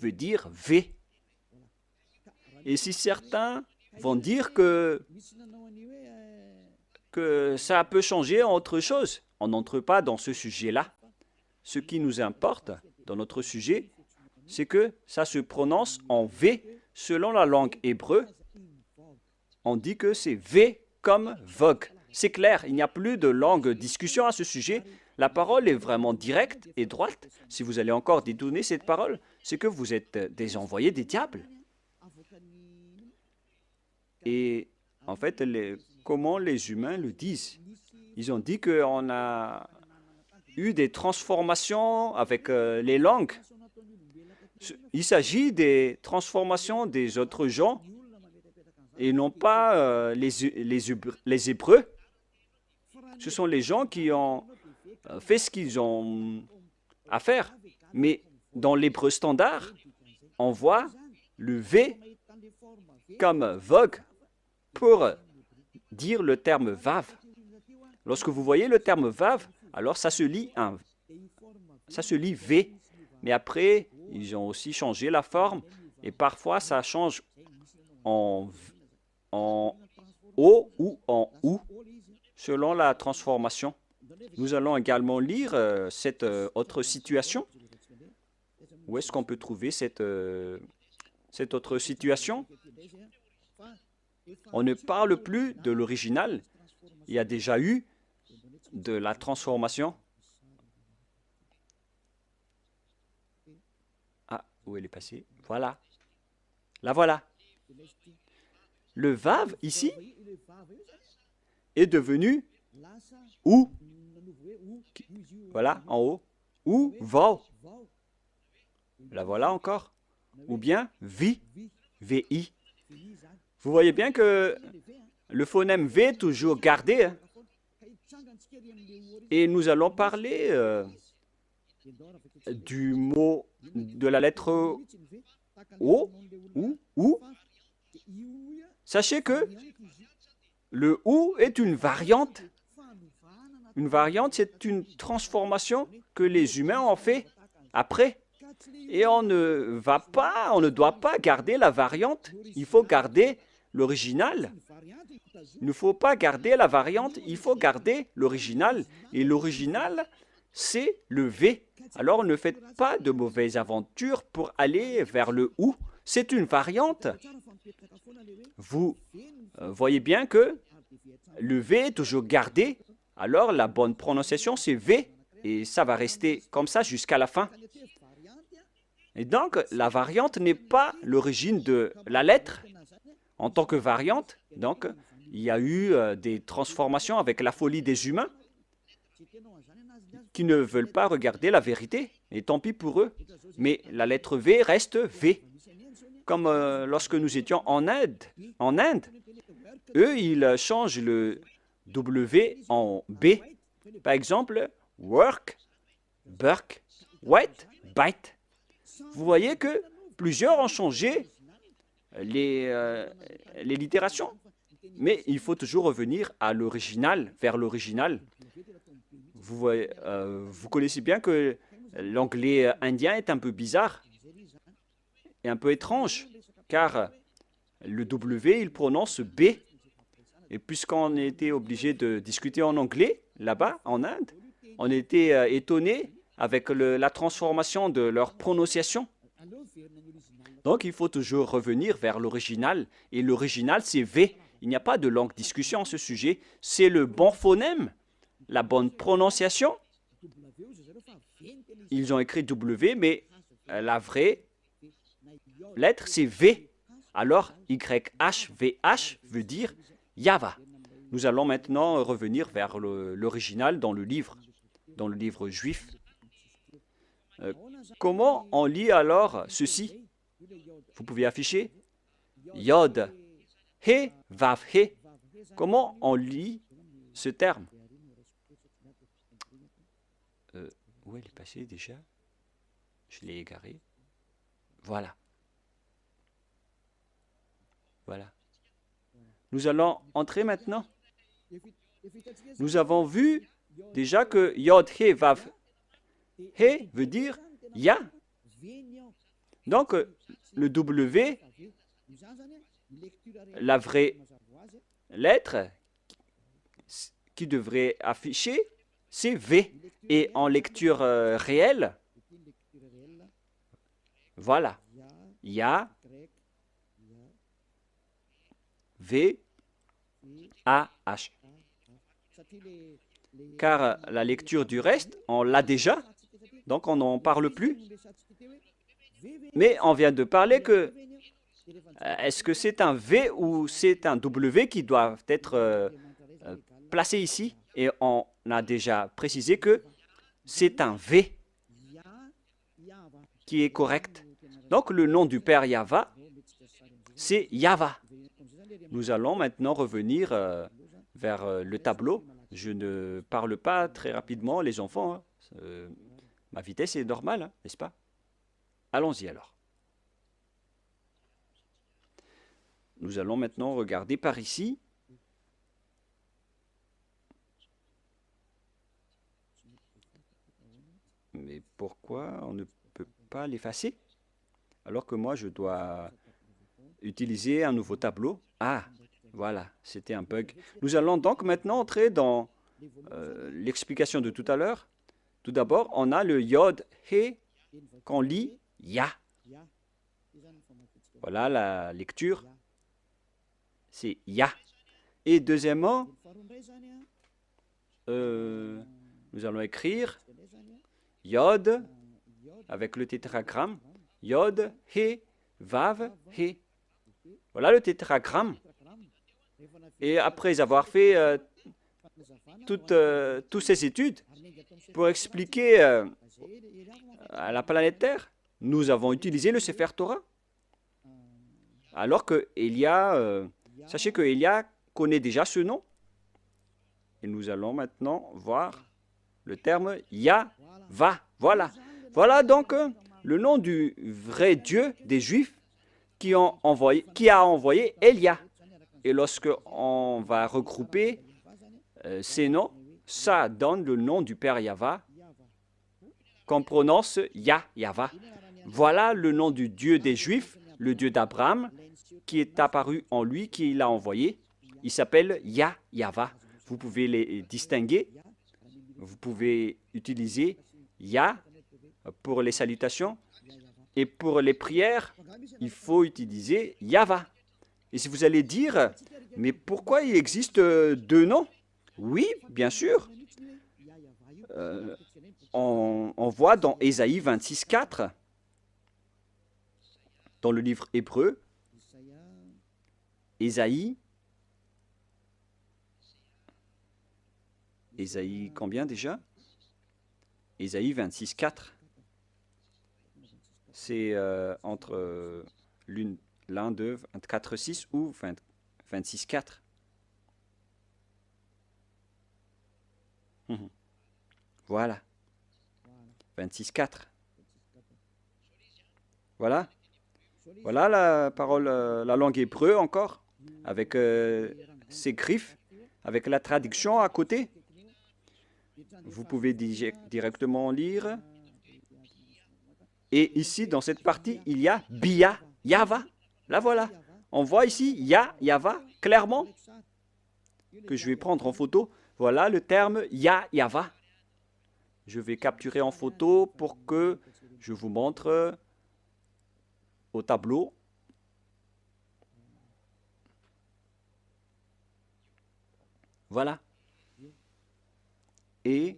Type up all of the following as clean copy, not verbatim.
veut dire V. Et si certains vont dire que ça peut changer en autre chose, on n'entre pas dans ce sujet-là. Ce qui nous importe dans notre sujet, c'est que ça se prononce en V selon la langue hébreu. On dit que c'est V comme vogue. C'est clair, il n'y a plus de longue discussion à ce sujet. La parole est vraiment directe et droite. Si vous allez encore détourner cette parole, c'est que vous êtes des envoyés des diables. Et en fait, comment les humains le disent? Ils ont dit qu'on a eu des transformations avec les langues. Il s'agit des transformations des autres gens et non pas les Hébreux. Ce sont les gens qui ont fait ce qu'ils ont à faire. Mais dans l'hébreu standard, on voit le V comme vogue pour dire le terme vav. Lorsque vous voyez le terme vav, alors ça se lit V. Mais après, ils ont aussi changé la forme et parfois ça change en O ou en OU selon la transformation. Nous allons également lire cette autre situation. Où est-ce qu'on peut trouver cette autre situation? On ne parle plus de l'original. Il y a déjà eu de la transformation. Ah, où elle est passée? Voilà. La voilà. Le vav, ici, est devenu ou. Voilà, en haut. Ou vav. La voilà encore. Ou bien vi, vi. Vous voyez bien que le phonème V est toujours gardé. Hein? Et nous allons parler du mot, de la lettre O, ou. Sachez que le OU est une variante. Une variante, c'est une transformation que les humains ont fait après. Et on ne doit pas garder la variante. Il faut garder l'original. Il ne faut pas garder la variante, il faut garder l'original. Et l'original, c'est le V. Alors ne faites pas de mauvaises aventures pour aller vers le OU. C'est une variante. Vous voyez bien que le V est toujours gardé. Alors la bonne prononciation, c'est V. Et ça va rester comme ça jusqu'à la fin. Et donc, la variante n'est pas l'origine de la lettre. En tant que variante, donc, il y a eu des transformations avec la folie des humains qui ne veulent pas regarder la vérité. Et tant pis pour eux. Mais la lettre V reste V. Comme lorsque nous étions en Inde, eux, ils changent le W en B. Par exemple, work, burk, white, bite. Vous voyez que plusieurs ont changé les littérations. Mais il faut toujours revenir à l'original, vers l'original. Vous connaissez bien que l'anglais indien est un peu bizarre et un peu étrange, car le W, il prononce B. Et puisqu'on était obligé de discuter en anglais, là-bas, en Inde, on était étonné avec la transformation de leur prononciation. Donc, il faut toujours revenir vers l'original. Et l'original, c'est V. Il n'y a pas de longue discussion à ce sujet. C'est le bon phonème, la bonne prononciation. Ils ont écrit W, mais la vraie lettre, c'est V. Alors, YHVH veut dire Yava. Nous allons maintenant revenir vers l'original dans le livre juif. Comment on lit alors ceci? Vous pouvez afficher Yod, He, Vav, He. Comment on lit ce terme? Où elle est passée déjà? Je l'ai égarée. Voilà. Voilà. Nous allons entrer maintenant. Nous avons vu déjà que Yod, He, Vav, He veut dire Ya. Donc, le W, la vraie lettre qui devrait afficher, c'est V. Et en lecture réelle, voilà, Ya, V, A, H. Car la lecture du reste, on l'a déjà, donc on n'en parle plus. Mais on vient de parler que est-ce que c'est un V ou c'est un W qui doit être placé ici? Et on a déjà précisé que c'est un V qui est correct. Donc le nom du Père Yahva, c'est Yahva. Nous allons maintenant revenir vers le tableau. Je ne parle pas très rapidement, les enfants. Hein. Ma vitesse est normale, hein, n'est-ce pas? Allons-y alors. Nous allons maintenant regarder par ici. Mais pourquoi on ne peut pas l'effacer? Alors que moi, je dois utiliser un nouveau tableau. Ah, voilà, c'était un bug. Nous allons donc maintenant entrer dans l'explication de tout à l'heure. Tout d'abord, on a le Yod, He, qu'on lit Ya. Voilà la lecture. C'est Ya. Et deuxièmement, nous allons écrire Yod avec le tétragramme. Yod, He, Vav, He. Voilà le tétragramme. Et après avoir fait toutes ces études pour expliquer à la planète Terre, nous avons utilisé le Sefer Torah. Alors que Elia, sachez que Elia connaît déjà ce nom. Et nous allons maintenant voir le terme Yahva. Voilà. Voilà donc le nom du vrai Dieu des Juifs qui a envoyé Elia. Et lorsque on va regrouper ces noms, ça donne le nom du Père Yahva qu'on prononce Yahva. Voilà le nom du Dieu des Juifs, le Dieu d'Abraham, qui est apparu en lui, qui l'a envoyé. Il s'appelle Yahva. Vous pouvez les distinguer. Vous pouvez utiliser Ya pour les salutations. Et pour les prières, il faut utiliser Yahva. Et si vous allez dire, mais pourquoi il existe deux noms? Oui, bien sûr. On voit dans Ésaïe 26:4, dans le livre hébreu, Ésaïe combien déjà? Ésaïe 26:4. C'est entre l'un de 24:6 ou 26:4. Voilà. 26:4. Voilà. Voilà la parole, la langue hébreu encore, avec ses griffes, avec la traduction à côté. Vous pouvez directement lire. Et ici, dans cette partie, il y a Bia, Yahva. Là, voilà. On voit ici Yahva, clairement, que je vais prendre en photo. Voilà le terme Yahva. Je vais capturer en photo pour que je vous montre au tableau. Voilà. Et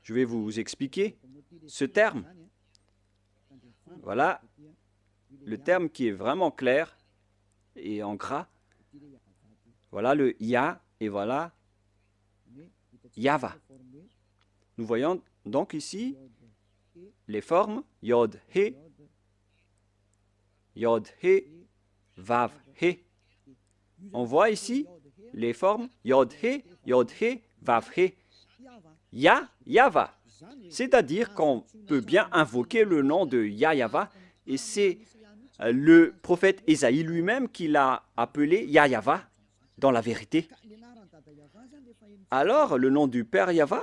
je vais vous expliquer ce terme. Voilà le terme qui est vraiment clair et en gras. Voilà le Ya et voilà Yahva. Nous voyons donc ici les formes Yod, He, Vav, He. On voit ici les formes Yod, He, Vav, He. Yahva. C'est-à-dire qu'on peut bien invoquer le nom de Yahva et c'est le prophète Ésaïe lui-même qui l'a appelé Yahva dans la vérité. Alors, le nom du Père Yahva,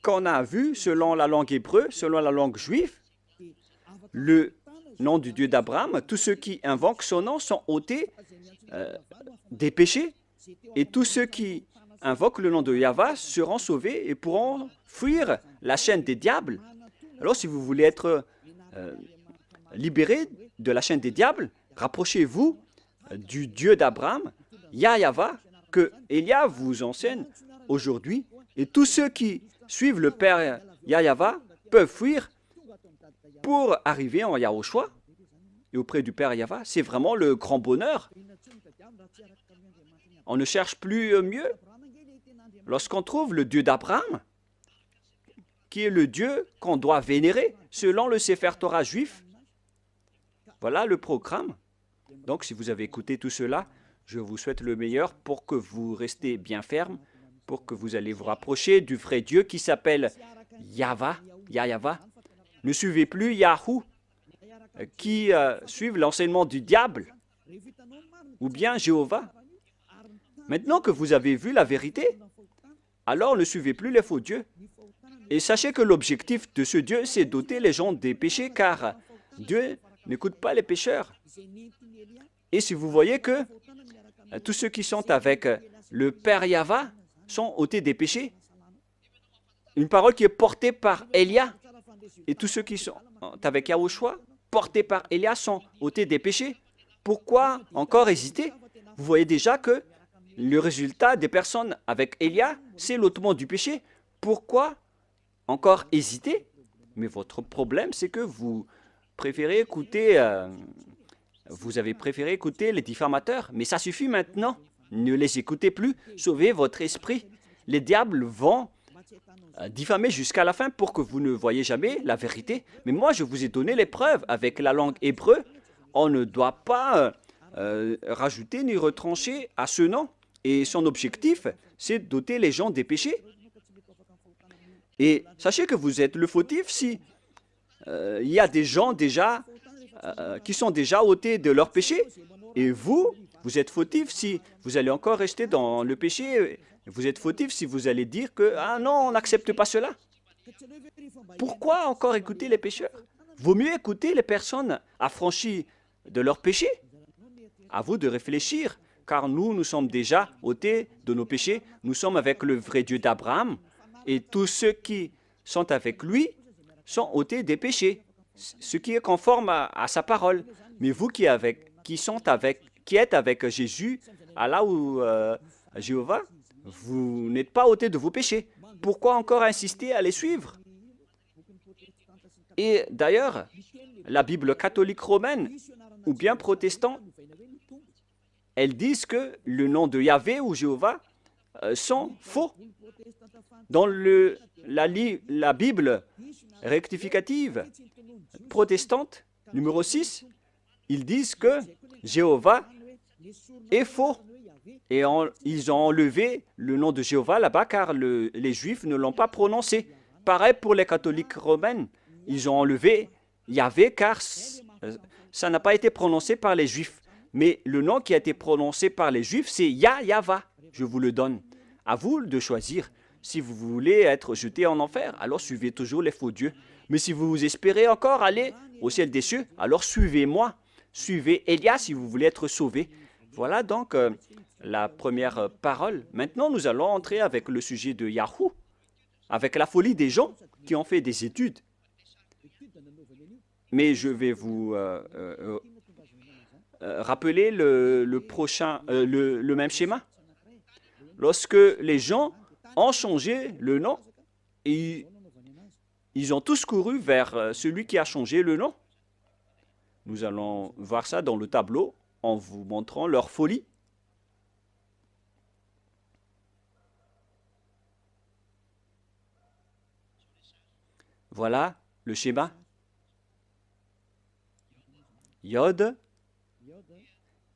qu'on a vu selon la langue hébreu, selon la langue juive, le nom du Dieu d'Abraham, tous ceux qui invoquent son nom sont ôtés des péchés, et tous ceux qui invoquent le nom de Yahva seront sauvés et pourront fuir la chaîne des diables. Alors, si vous voulez être libéré de la chaîne des diables, rapprochez-vous du Dieu d'Abraham, Yahva, que Élia vous enseigne aujourd'hui. Et tous ceux qui suivent le Père Yahva peuvent fuir pour arriver en Yahushua et auprès du Père Yahva. C'est vraiment le grand bonheur. On ne cherche plus mieux. Lorsqu'on trouve le Dieu d'Abraham, qui est le Dieu qu'on doit vénérer selon le Sefer Torah juif, voilà le programme. Donc, si vous avez écouté tout cela, je vous souhaite le meilleur pour que vous restez bien ferme, pour que vous allez vous rapprocher du vrai Dieu qui s'appelle Yahva. Ne suivez plus Yahou, qui suivent l'enseignement du diable, ou bien Jéhovah. Maintenant que vous avez vu la vérité, alors ne suivez plus les faux dieux. Et sachez que l'objectif de ce Dieu, c'est d'ôter les gens des péchés, car Dieu n'écoute pas les pécheurs. Et si vous voyez que tous ceux qui sont avec le Père Yahva sont ôtés des péchés, une parole qui est portée par Élia, et tous ceux qui sont avec Yahushua, portés par Élia, sont ôtés des péchés. Pourquoi encore hésiter? Vous voyez déjà que le résultat des personnes avec Élia, c'est l'ôtement du péché. Pourquoi encore hésiter? Mais votre problème, c'est que vous préférez écouter, vous avez préféré écouter les diffamateurs. Mais ça suffit maintenant. Ne les écoutez plus. Sauvez votre esprit. Les diables vont diffamer jusqu'à la fin pour que vous ne voyez jamais la vérité. Mais moi, je vous ai donné les preuves. Avec la langue hébreu, on ne doit pas rajouter ni retrancher à ce nom. Et son objectif, c'est d'ôter les gens des péchés. Et sachez que vous êtes le fautif si il y a des gens déjà qui sont déjà ôtés de leur péché. Et vous êtes fautif si vous allez encore rester dans le péché. Vous êtes fautif si vous allez dire que « Ah non, on n'accepte pas cela ». Pourquoi encore écouter les pécheurs? Vaut mieux écouter les personnes affranchies de leur péché. À vous de réfléchir, car nous sommes déjà ôtés de nos péchés. Nous sommes avec le vrai Dieu d'Abraham. Et tous ceux qui sont avec lui sont ôtés des péchés, ce qui est conforme à sa parole. Mais vous qui êtes avec Jésus, Allah ou Jéhovah, vous n'êtes pas ôtés de vos péchés. Pourquoi encore insister à les suivre? Et d'ailleurs, la Bible catholique romaine ou bien protestante, elles disent que le nom de Yahvé ou Jéhovah sont faux. Dans la Bible rectificative protestante, numéro 6, ils disent que Jéhovah est faux. Et ils ont enlevé le nom de Jéhovah là-bas car les Juifs ne l'ont pas prononcé. Pareil pour les catholiques romaines. Ils ont enlevé Yahvé car ça n'a pas été prononcé par les Juifs. Mais le nom qui a été prononcé par les Juifs, c'est Yahva. Je vous le donne. À vous de choisir. Si vous voulez être jeté en enfer, alors suivez toujours les faux dieux. Mais si vous espérez encore aller au ciel des cieux, alors suivez-moi. Suivez Élia si vous voulez être sauvé. Voilà donc la première parole. Maintenant, nous allons entrer avec le sujet de Yahou, avec la folie des gens qui ont fait des études. Mais je vais vous rappeler le même schéma. Lorsque les gens ont changé le nom, et ils ont tous couru vers celui qui a changé le nom. Nous allons voir ça dans le tableau en vous montrant leur folie. Voilà le schéma. Yod,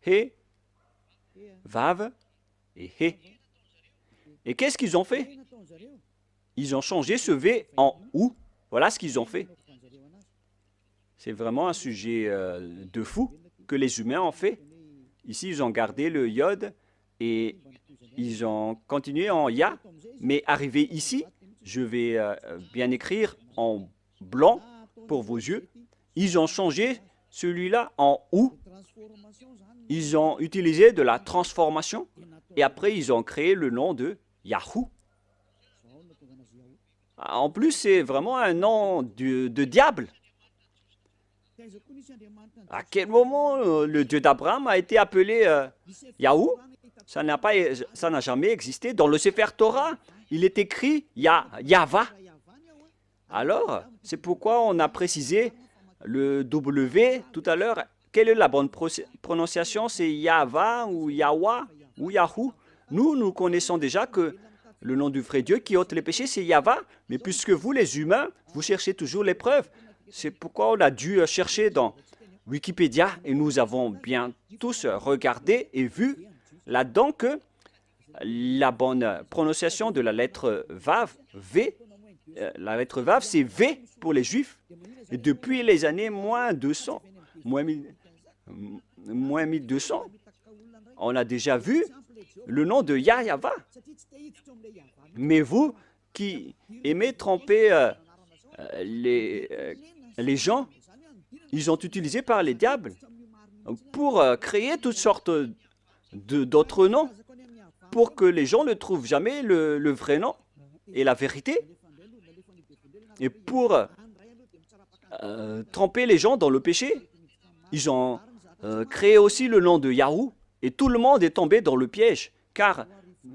He, Vav et He. Et qu'est-ce qu'ils ont fait? Ils ont changé ce V en OU. Voilà ce qu'ils ont fait. C'est vraiment un sujet de fou que les humains ont fait. Ici, ils ont gardé le Yod et ils ont continué en Ya. Mais arrivé ici, je vais bien écrire en blanc pour vos yeux. Ils ont changé celui-là en ou, ils ont utilisé de la transformation et après ils ont créé le nom de Yahoo. En plus, c'est vraiment un nom de diable. À quel moment le Dieu d'Abraham a été appelé Yahoo? Ça n'a jamais existé. Dans le Sefer Torah, il est écrit Yahva. Alors, c'est pourquoi on a précisé le W tout à l'heure. Quelle est la bonne prononciation? C'est Yahva ou Yahwa ou Yahoo? Nous connaissons déjà que le nom du vrai Dieu qui ôte les péchés, c'est Yahva. Mais puisque vous, les humains, vous cherchez toujours les preuves, c'est pourquoi on a dû chercher dans Wikipédia et nous avons bien tous regardé et vu là-dedans que la bonne prononciation de la lettre Vav, V, la lettre Vav, c'est V pour les Juifs. Et depuis les années moins 200, moins 1200, on a déjà vu le nom de Yahva. Mais vous qui aimez tromper les gens, ils ont utilisé par les diables pour créer toutes sortes d'autres noms pour que les gens ne trouvent jamais le vrai nom et la vérité et pour tremper les gens dans le péché. Ils ont créé aussi le nom de Yahoo et tout le monde est tombé dans le piège car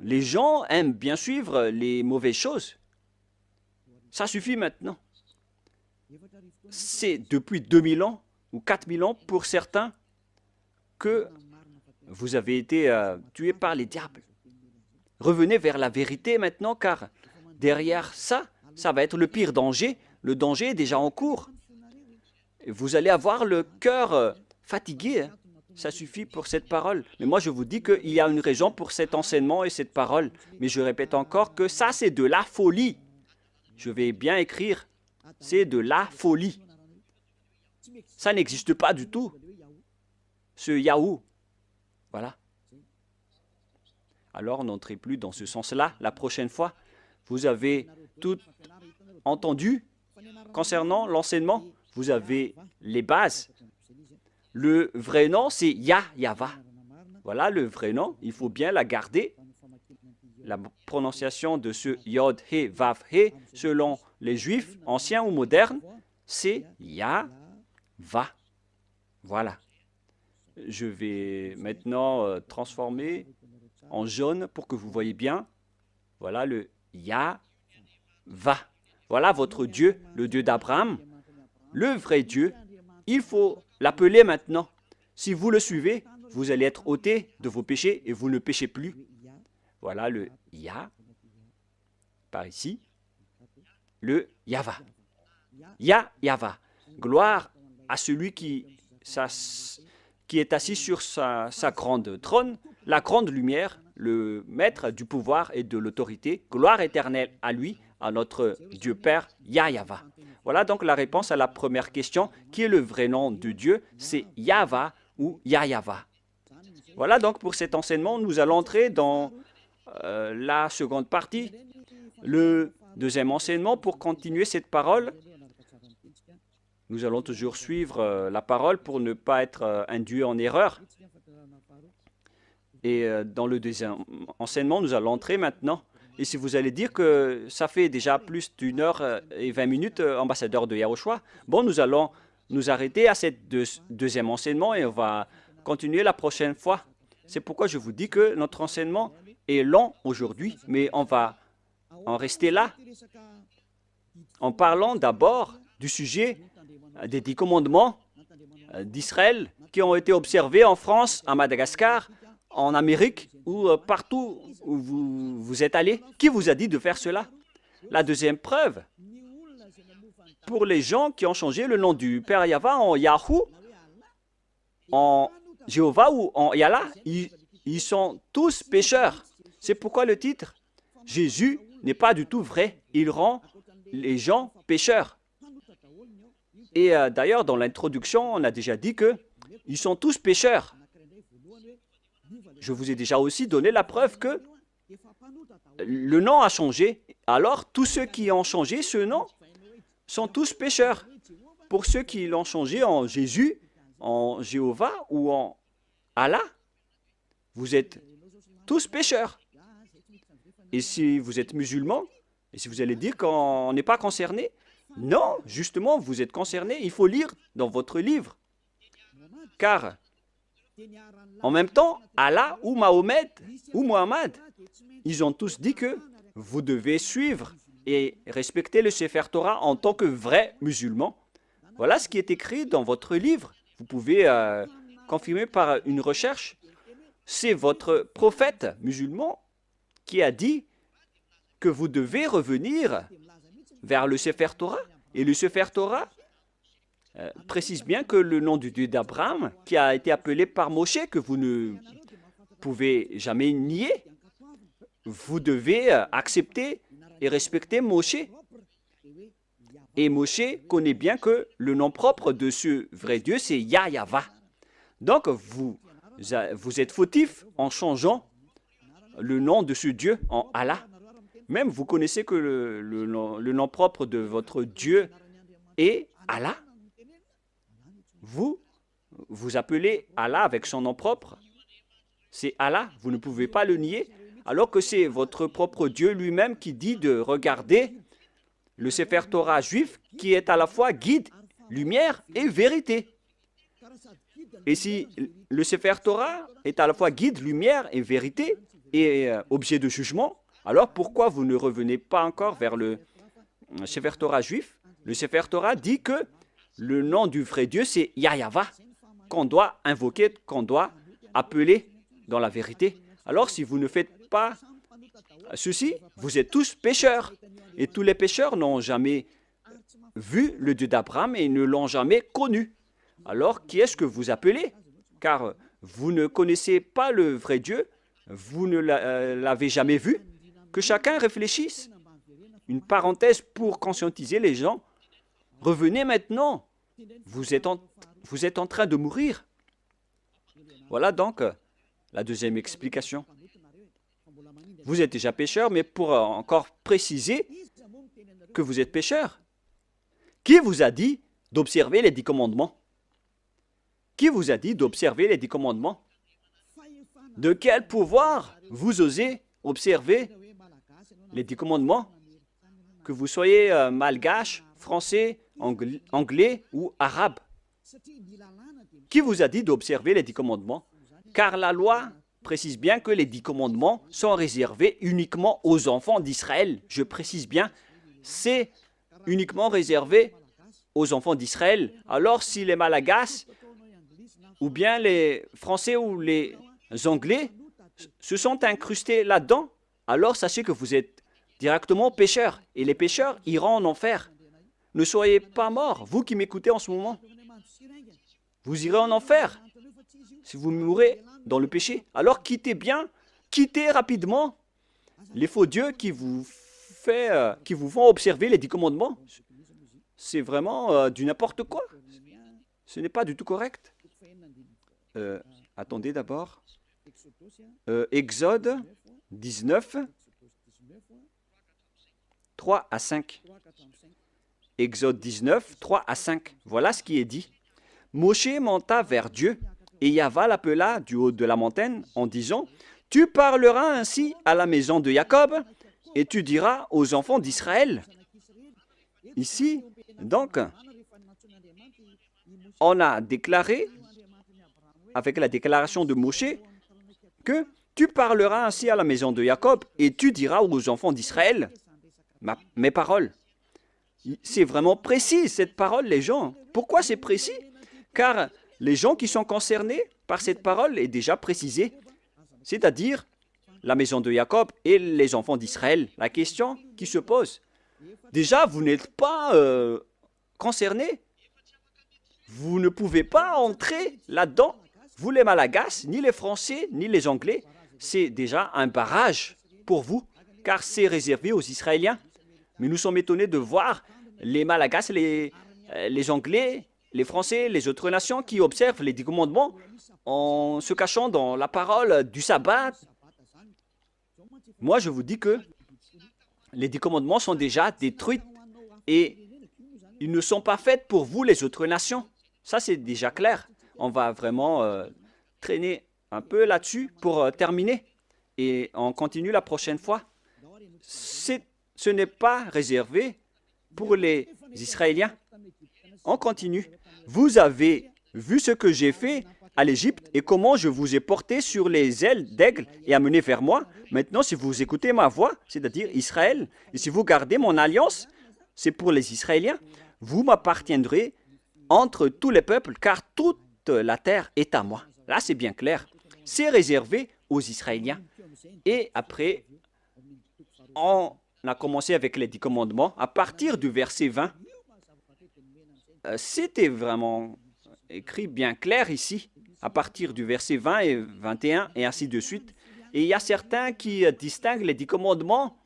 les gens aiment bien suivre les mauvaises choses. Ça suffit maintenant. C'est depuis 2000 ans ou 4000 ans pour certains que vous avez été tués par les diables. Revenez vers la vérité maintenant, car derrière ça, ça va être le pire danger. Le danger est déjà en cours. Et vous allez avoir le cœur fatigué. Hein. Ça suffit pour cette parole. Mais moi, je vous dis qu'il y a une raison pour cet enseignement et cette parole. Mais je répète encore que ça, c'est de la folie. Je vais bien écrire. C'est de la folie. Ça n'existe pas du tout. Ce Yahoo. Voilà. Alors, n'entrez plus dans ce sens-là la prochaine fois. Vous avez tout entendu concernant l'enseignement. Vous avez les bases. Le vrai nom, c'est Yahva. Voilà le vrai nom. Il faut bien la garder. La prononciation de ce Yod, He, Vav, He, selon les Juifs, anciens ou modernes, c'est Yahva. Voilà. Je vais maintenant transformer en jaune pour que vous voyez bien. Voilà le Yahva. Voilà votre Dieu, le Dieu d'Abraham, le vrai Dieu. Il faut l'appeler maintenant. Si vous le suivez, vous allez être ôtés de vos péchés et vous ne péchez plus. Voilà le Yah, par ici, le Yahva. Yahva. Gloire à celui qui est assis sur sa grande trône, la grande lumière, le maître du pouvoir et de l'autorité. Gloire éternelle à lui, à notre Dieu Père, Yahva. Voilà donc la réponse à la première question. Qui est le vrai nom de Dieu? C'est Yahva ou Yahva. Voilà donc pour cet enseignement, nous allons entrer dans la seconde partie, le deuxième enseignement. Pour continuer cette parole, nous allons toujours suivre la parole pour ne pas être induits en erreur. Et dans le deuxième enseignement, nous allons entrer maintenant. Et si vous allez dire que ça fait déjà plus d'1h20, ambassadeur de Yahushua, bon, nous allons nous arrêter à cette deuxième enseignement et on va continuer la prochaine fois. C'est pourquoi je vous dis que notre enseignement est long aujourd'hui, mais on va en rester là en parlant d'abord du sujet des 10 commandements d'Israël qui ont été observés en France, à Madagascar, en Amérique ou partout où vous êtes allés. Qui vous a dit de faire cela? La deuxième preuve, pour les gens qui ont changé le nom du Père Yahva en Yahoo, en Jéhovah ou en Yallah, ils sont tous pécheurs. C'est pourquoi le titre, Jésus n'est pas du tout vrai. Il rend les gens pécheurs. Et d'ailleurs, dans l'introduction, on a déjà dit qu'ils sont tous pécheurs. Je vous ai déjà aussi donné la preuve que le nom a changé. Alors, tous ceux qui ont changé ce nom sont tous pécheurs. Pour ceux qui l'ont changé en Jésus, en Jéhovah ou en Allah, vous êtes tous pécheurs. Et si vous êtes musulman, et si vous allez dire qu'on n'est pas concerné, non, justement, vous êtes concerné. Il faut lire dans votre livre. Car, en même temps, Allah ou Mahomet ou Mohammed, ils ont tous dit que vous devez suivre et respecter le Sefer Torah en tant que vrai musulman. Voilà ce qui est écrit dans votre livre. Vous pouvez confirmer par une recherche. C'est votre prophète musulman qui a dit que vous devez revenir vers le Sefer Torah. Et le Sefer Torah précise bien que le nom du Dieu d'Abraham, qui a été appelé par Moshe, que vous ne pouvez jamais nier, vous devez accepter et respecter Moshe. Et Moshe connaît bien que le nom propre de ce vrai Dieu, c'est Yahweh. Donc, vous êtes fautif en changeant le nom de ce Dieu en Allah. Même vous connaissez que le nom propre de votre Dieu est Allah. Vous appelez Allah avec son nom propre. C'est Allah, vous ne pouvez pas le nier, alors que c'est votre propre Dieu lui-même qui dit de regarder le Sefer Torah juif qui est à la fois guide, lumière et vérité. Et si le Sefer Torah est à la fois guide, lumière et vérité et objet de jugement, alors pourquoi vous ne revenez pas encore vers le Sefer Torah juif? Le Sefer Torah dit que le nom du vrai Dieu, c'est Yahweh, qu'on doit invoquer, qu'on doit appeler dans la vérité. Alors si vous ne faites pas ceci, vous êtes tous pécheurs. Et tous les pécheurs n'ont jamais vu le Dieu d'Abraham et ne l'ont jamais connu. Alors qui est-ce que vous appelez? Car vous ne connaissez pas le vrai Dieu, vous ne l'avez jamais vu. Que chacun réfléchisse. Une parenthèse pour conscientiser les gens. Revenez maintenant. Vous êtes en train de mourir. Voilà donc la deuxième explication. Vous êtes déjà pécheur, mais pour encore préciser que vous êtes pécheur, qui vous a dit d'observer les 10 commandements? Qui vous a dit d'observer les 10 commandements? De quel pouvoir vous osez observer les 10 commandements? Que vous soyez malgache, français, anglais ou arabe. Qui vous a dit d'observer les 10 commandements? Car la loi précise bien que les 10 commandements sont réservés uniquement aux enfants d'Israël. Je précise bien, c'est uniquement réservé aux enfants d'Israël. Alors si les Malagasy, ou bien les Français ou les Anglais se sont incrustés là-dedans, alors sachez que vous êtes directement pécheurs. Et les pécheurs iront en enfer. Ne soyez pas morts, vous qui m'écoutez en ce moment. Vous irez en enfer si vous mourrez dans le péché. Alors quittez rapidement les faux dieux qui vous font observer les 10 commandements. C'est vraiment du n'importe quoi. Ce n'est pas du tout correct. Attendez d'abord. Exode 19, 3 à 5. Exode 19, 3 à 5. Voilà ce qui est dit. Moshe monta vers Dieu, et Yahweh l'appela du haut de la montagne en disant, « Tu parleras ainsi à la maison de Jacob, et tu diras aux enfants d'Israël. » Ici, donc, on a déclaré, avec la déclaration de Moshe, que tu parleras ainsi à la maison de Jacob, et tu diras aux enfants d'Israël mes paroles. C'est vraiment précis, cette parole, les gens. Pourquoi c'est précis? Car les gens qui sont concernés par cette parole est déjà précisée, c'est-à-dire la maison de Jacob et les enfants d'Israël. La question qui se pose, déjà, vous n'êtes pas concernés. Vous ne pouvez pas entrer là-dedans. Vous, les Malagasy, ni les Français, ni les Anglais, c'est déjà un barrage pour vous, car c'est réservé aux Israéliens. Mais nous sommes étonnés de voir les Malagasy, les Anglais, les Français, les autres nations qui observent les 10 commandements en se cachant dans la parole du sabbat. Moi, je vous dis que les 10 commandements sont déjà détruits et ils ne sont pas faits pour vous, les autres nations. Ça, c'est déjà clair. on va vraiment traîner un peu là-dessus pour terminer. Et on continue la prochaine fois. Ce n'est pas réservé pour les Israéliens. On continue. Vous avez vu ce que j'ai fait à l'Égypte et comment je vous ai porté sur les ailes d'aigle et amené vers moi. Maintenant, si vous écoutez ma voix, c'est-à-dire Israël, et si vous gardez mon alliance, c'est pour les Israéliens, vous m'appartiendrez entre tous les peuples, car toute la terre est à moi. Là, c'est bien clair. C'est réservé aux Israéliens. Et après, on a commencé avec les 10 commandements. À partir du verset 20, c'était vraiment écrit bien clair ici, à partir du verset 20 et 21, et ainsi de suite. Et il y a certains qui distinguent les 10 commandements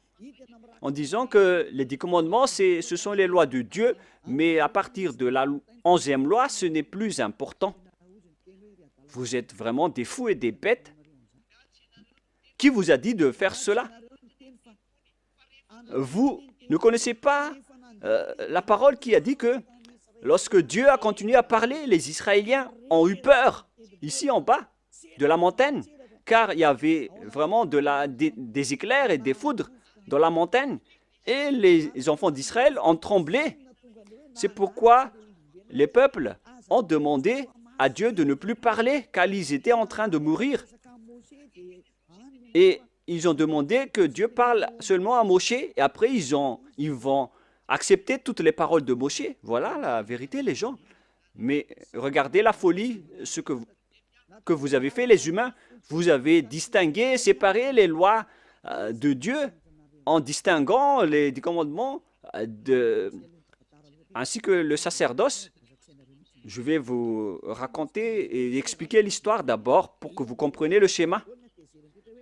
en disant que les 10 commandements, ce sont les lois de Dieu, mais à partir de la 11e loi, ce n'est plus important. Vous êtes vraiment des fous et des bêtes. Qui vous a dit de faire cela? Vous ne connaissez pas la parole qui a dit que lorsque Dieu a continué à parler, les Israéliens ont eu peur, ici en bas, de la montagne, car il y avait vraiment des éclairs et des foudres dans la montagne, et les enfants d'Israël ont tremblé. C'est pourquoi les peuples ont demandé à Dieu de ne plus parler, car ils étaient en train de mourir. Et ils ont demandé que Dieu parle seulement à Moshe, et après ils vont accepter toutes les paroles de Moshe. Voilà la vérité, les gens. Mais regardez la folie, ce que vous avez fait, les humains. Vous avez distingué, séparé les lois de Dieu en distinguant les 10 commandements ainsi que le sacerdoce. Je vais vous raconter et expliquer l'histoire d'abord pour que vous compreniez le schéma.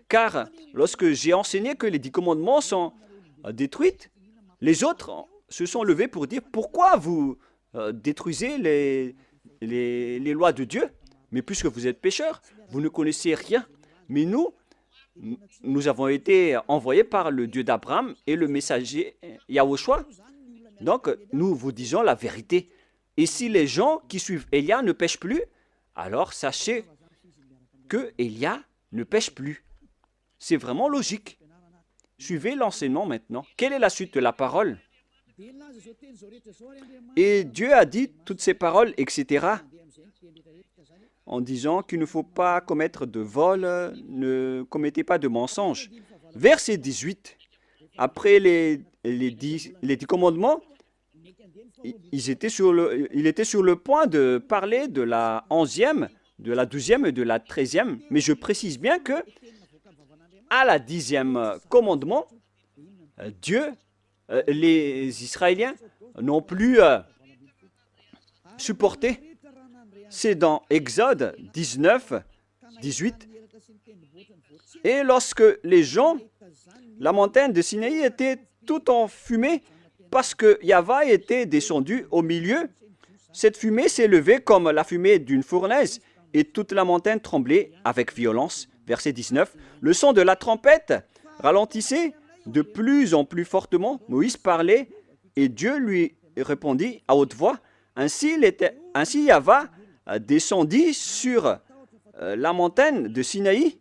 Car lorsque j'ai enseigné que les 10 commandements sont détruits, les autres se sont levés pour dire « Pourquoi vous détruisez les lois de Dieu? Mais puisque vous êtes pécheurs, vous ne connaissez rien. Mais nous avons été envoyés par le Dieu d'Abraham et le messager Yahushua. Donc, nous vous disons la vérité. Et si les gens qui suivent Élia ne pêchent plus, alors sachez que Élia ne pêche plus. » C'est vraiment logique. Suivez l'enseignement maintenant. Quelle est la suite de la parole? Et Dieu a dit toutes ces paroles, etc., en disant qu'il ne faut pas commettre de vol, ne commettez pas de mensonge. Verset 18, après les 10 commandements, il était sur le point de parler de la 11e, de la 12e et de la 13e, mais je précise bien que à la 10e commandement, les Israéliens n'ont plus supporté. C'est dans Exode 19, 18. Et lorsque les gens, la montagne de Sinaï était tout en fumée parce que Yahva était descendu au milieu, cette fumée s'est levée comme la fumée d'une fournaise et toute la montagne tremblait avec violence. Verset 19. Le son de la trompette ralentissait de plus en plus fortement. Moïse parlait et Dieu lui répondit à haute voix. Ainsi Yahva descendit sur la montagne de Sinaï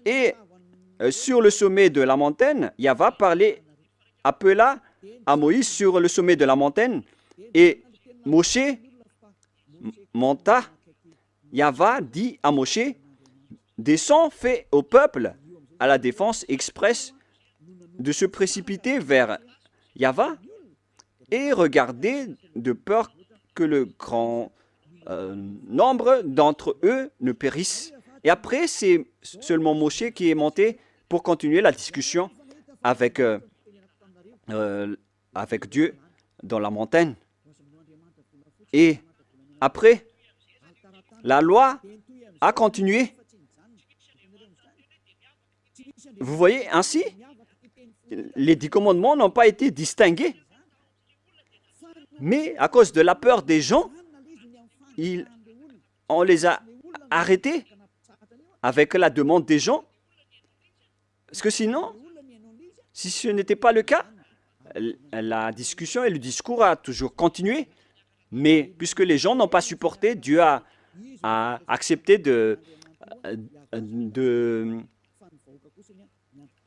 et sur le sommet de la montagne, Yahva appela à Moïse sur le sommet de la montagne et Moshe monta. Yahva dit à Moshe, descends, fais au peuple à la défense expresse de se précipiter vers Yahva et regardez de peur que le grand nombre d'entre eux ne périssent. Et après, c'est seulement Moshe qui est monté pour continuer la discussion avec Dieu dans la montagne. Et après, la loi a continué. Vous voyez, ainsi, les 10 commandements n'ont pas été distingués. Mais à cause de la peur des gens, on les a arrêtés avec la demande des gens. Parce que sinon, si ce n'était pas le cas, la discussion et le discours a toujours continué. Mais puisque les gens n'ont pas supporté, Dieu a accepté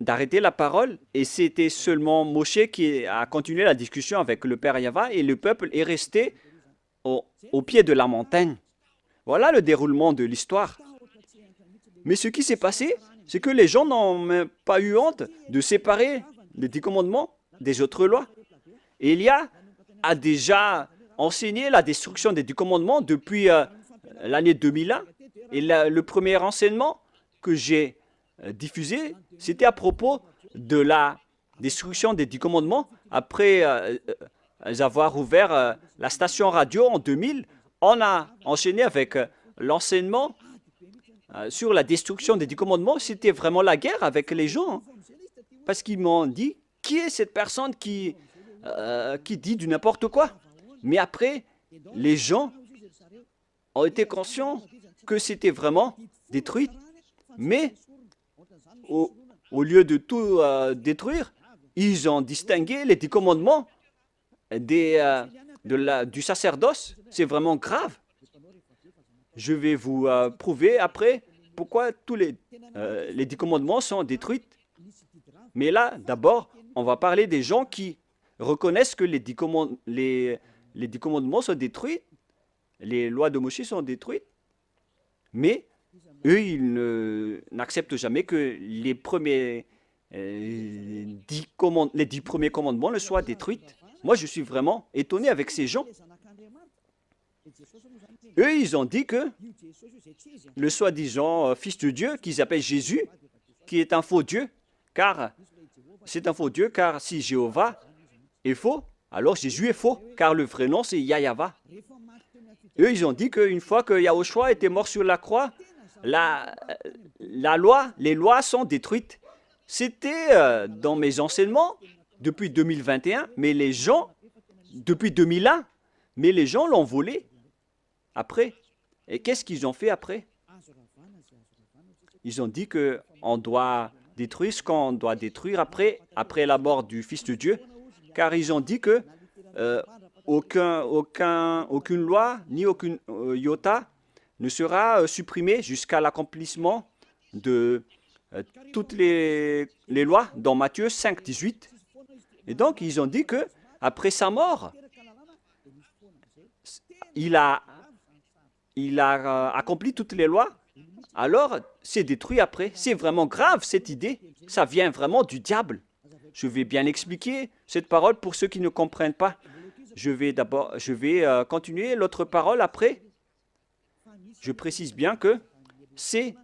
d'arrêter la parole, et c'était seulement Moshe qui a continué la discussion avec le Père Yahva, et le peuple est resté au pied de la montagne. Voilà le déroulement de l'histoire. Mais ce qui s'est passé, c'est que les gens n'ont même pas eu honte de séparer les 10 commandements des autres lois. Élia a déjà enseigné la destruction des 10 commandements depuis l'année 2001. Et le premier enseignement que j'ai diffusé, c'était à propos de la destruction des 10 commandements. Après avoir ouvert la station radio en 2000, on a enchaîné avec l'enseignement sur la destruction des 10 commandements. C'était vraiment la guerre avec les gens, hein, parce qu'ils m'ont dit, qui est cette personne qui dit du n'importe quoi? Mais après, les gens ont été conscients que c'était vraiment détruit. Mais au lieu de tout détruire, ils ont distingué les 10 commandements du sacerdoce. C'est vraiment grave. Je vais vous prouver après pourquoi tous les 10 commandements sont détruits. Mais là, d'abord, on va parler des gens qui reconnaissent que les 10 commandements sont détruits, les lois de Moïse sont détruites, mais eux, ils n'acceptent jamais que les 10 premiers commandements ne soient détruits. Moi, je suis vraiment étonné avec ces gens. Eux, ils ont dit que le soi-disant fils de Dieu, qu'ils appellent Jésus, qui est un faux Dieu, car c'est un faux Dieu, car si Jéhovah est faux, alors Jésus est faux, car le vrai nom, c'est Yahva. Eux, ils ont dit qu'une fois que Yahushua était mort sur la croix, les lois sont détruites. C'était dans mes enseignements depuis 2021, mais les gens, depuis 2001, mais les gens l'ont volé après. Et qu'est-ce qu'ils ont fait après? Ils ont dit qu'on doit détruire ce qu'on doit détruire après la mort du Fils de Dieu, car ils ont dit que aucune loi ni aucune iota ne sera supprimée jusqu'à l'accomplissement de toutes les lois dans Matthieu 5, 18. Et donc, ils ont dit que après sa mort, il a accompli toutes les lois, alors c'est détruit après. C'est vraiment grave cette idée. Ça vient vraiment du diable. Je vais bien expliquer cette parole pour ceux qui ne comprennent pas. Je vais continuer l'autre parole après. Je précise bien que c'est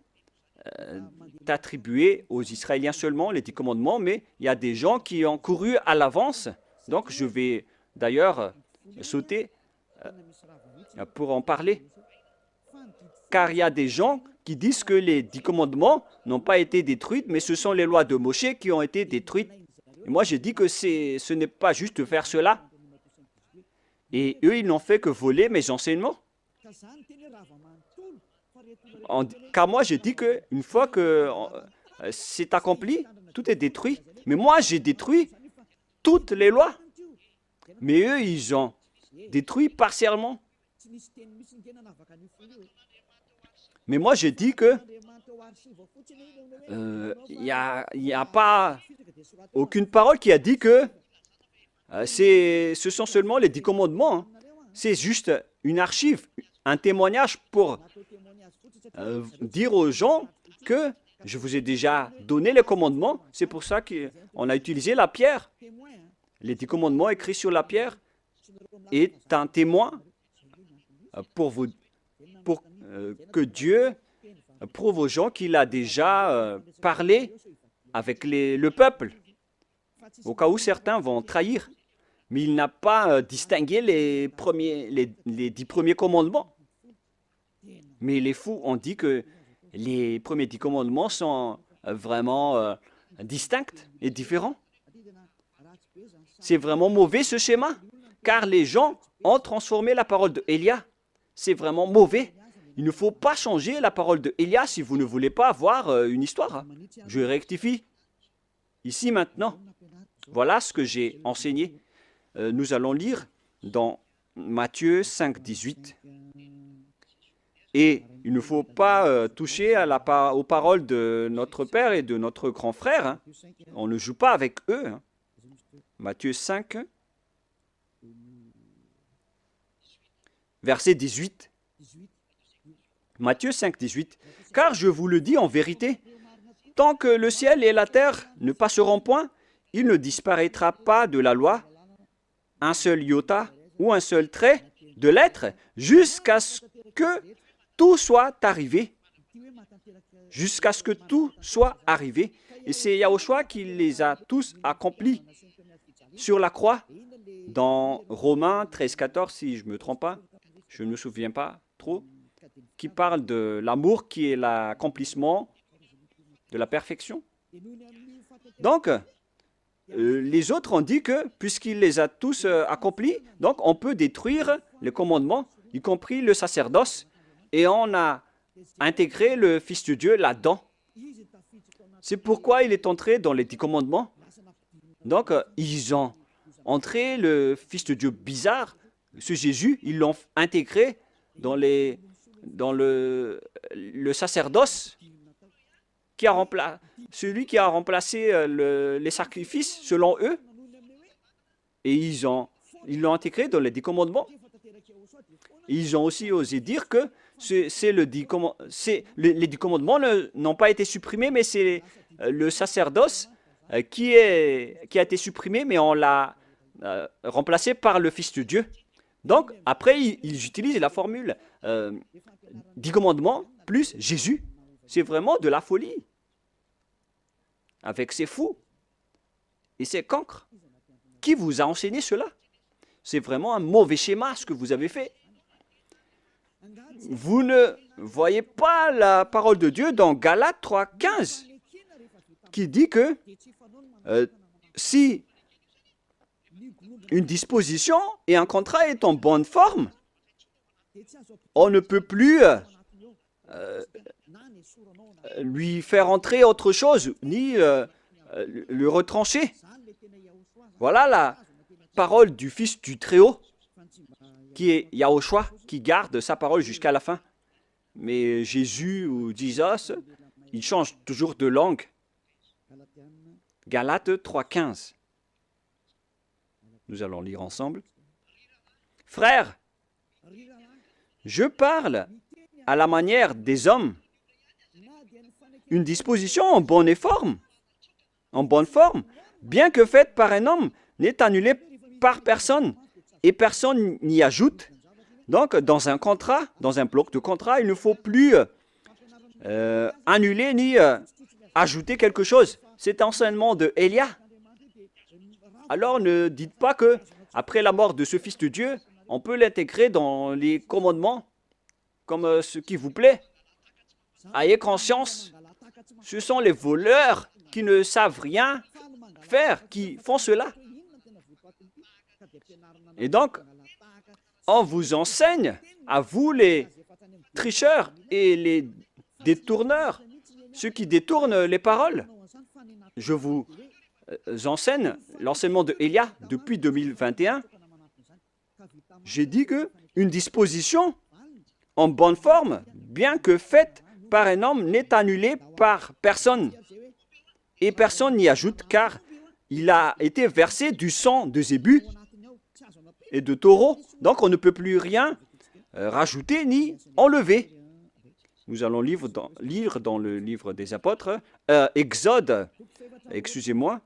attribué aux Israéliens seulement, les 10 commandements, mais il y a des gens qui ont couru à l'avance. Donc je vais d'ailleurs sauter pour en parler. Car il y a des gens qui disent que les 10 commandements n'ont pas été détruits, mais ce sont les lois de Moshe qui ont été détruites. Et moi, j'ai dit que ce n'est pas juste de faire cela. Et eux, ils n'ont fait que voler mes enseignements. Car moi, j'ai dit qu'une fois que c'est accompli, tout est détruit. Mais moi, j'ai détruit toutes les lois. Mais eux, ils ont détruit partiellement. Mais moi, j'ai dit que il n'y a pas aucune parole qui a dit que ce sont seulement les 10 commandements. Hein. C'est juste une archive, un témoignage pour dire aux gens que je vous ai déjà donné les commandements. C'est pour ça qu'on a utilisé la pierre. Les 10 commandements écrits sur la pierre est un témoin pour que Dieu prouve aux gens qu'il a déjà parlé avec le peuple, au cas où certains vont trahir. Mais il n'a pas distingué les 10 premiers commandements. Mais les fous ont dit que les premiers 10 commandements sont vraiment distincts et différents. C'est vraiment mauvais ce schéma, car les gens ont transformé la parole de Élia. C'est vraiment mauvais. Il ne faut pas changer la parole de Élia si vous ne voulez pas avoir une histoire. Je rectifie ici maintenant. Voilà ce que j'ai enseigné. Nous allons lire dans Matthieu 5, 18. Et il ne faut pas toucher aux paroles de notre Père et de notre grand frère. Hein. On ne joue pas avec eux. Hein. Matthieu 5, verset 18. Matthieu 5, 18. Car je vous le dis en vérité, tant que le ciel et la terre ne passeront point, il ne disparaîtra pas de la loi un seul iota ou un seul trait de lettre jusqu'à ce que tout soit arrivé. Jusqu'à ce que tout soit arrivé. Et c'est Yahushua qui les a tous accomplis sur la croix. Dans Romains 13, 14, si je ne me trompe pas, je ne me souviens pas trop, qui parle de l'amour qui est l'accomplissement de la perfection. Donc, les autres ont dit que, puisqu'il les a tous accomplis, donc on peut détruire les commandements, y compris le sacerdoce, et on a intégré le Fils de Dieu là-dedans. C'est pourquoi il est entré dans les 10 commandements. Donc, ils ont entré le Fils de Dieu bizarre, ce Jésus, ils l'ont intégré dans le sacerdoce, celui qui a remplacé les sacrifices selon eux, et ils l'ont intégré dans les 10 commandements. Ils ont aussi osé dire que les 10 commandements n'ont pas été supprimés, mais c'est le sacerdoce qui a été supprimé, mais on l'a remplacé par le Fils de Dieu. Donc, après, ils utilisent la formule 10 commandements plus Jésus. C'est vraiment de la folie. Avec ces fous et ces cancres. Qui vous a enseigné cela? C'est vraiment un mauvais schéma ce que vous avez fait. Vous ne voyez pas la parole de Dieu dans Galates 3, 15 qui dit que si une disposition et un contrat est en bonne forme, on ne peut plus lui faire entrer autre chose, ni le retrancher. Voilà la parole du Fils du Très-Haut, qui est Yahushua, qui garde sa parole jusqu'à la fin. Mais Jésus ou Jesus, il change toujours de langue. Galates 3,15. Nous allons lire ensemble. Frères, je parle à la manière des hommes. Une disposition en bonne forme, bien que faite par un homme, n'est annulée par personne et personne n'y ajoute. Donc, dans un contrat, dans un bloc de contrat, il ne faut plus annuler ni ajouter quelque chose. C'est l'enseignement de Élia. Alors, ne dites pas que après la mort de ce Fils de Dieu, on peut l'intégrer dans les commandements comme ce qui vous plaît. Ayez conscience, ce sont les voleurs qui ne savent rien faire, qui font cela. Et donc, on vous enseigne, à vous les tricheurs et les détourneurs, ceux qui détournent les paroles. Je vous enseigne l'enseignement de Élia depuis 2021. J'ai dit qu'une disposition en bonne forme, bien que faite par un homme, n'est annulée par personne. Et personne n'y ajoute, car il a été versé du sang de zébu et de taureau. Donc on ne peut plus rien rajouter ni enlever. Nous allons lire dans le livre des apôtres, Exode, excusez-moi,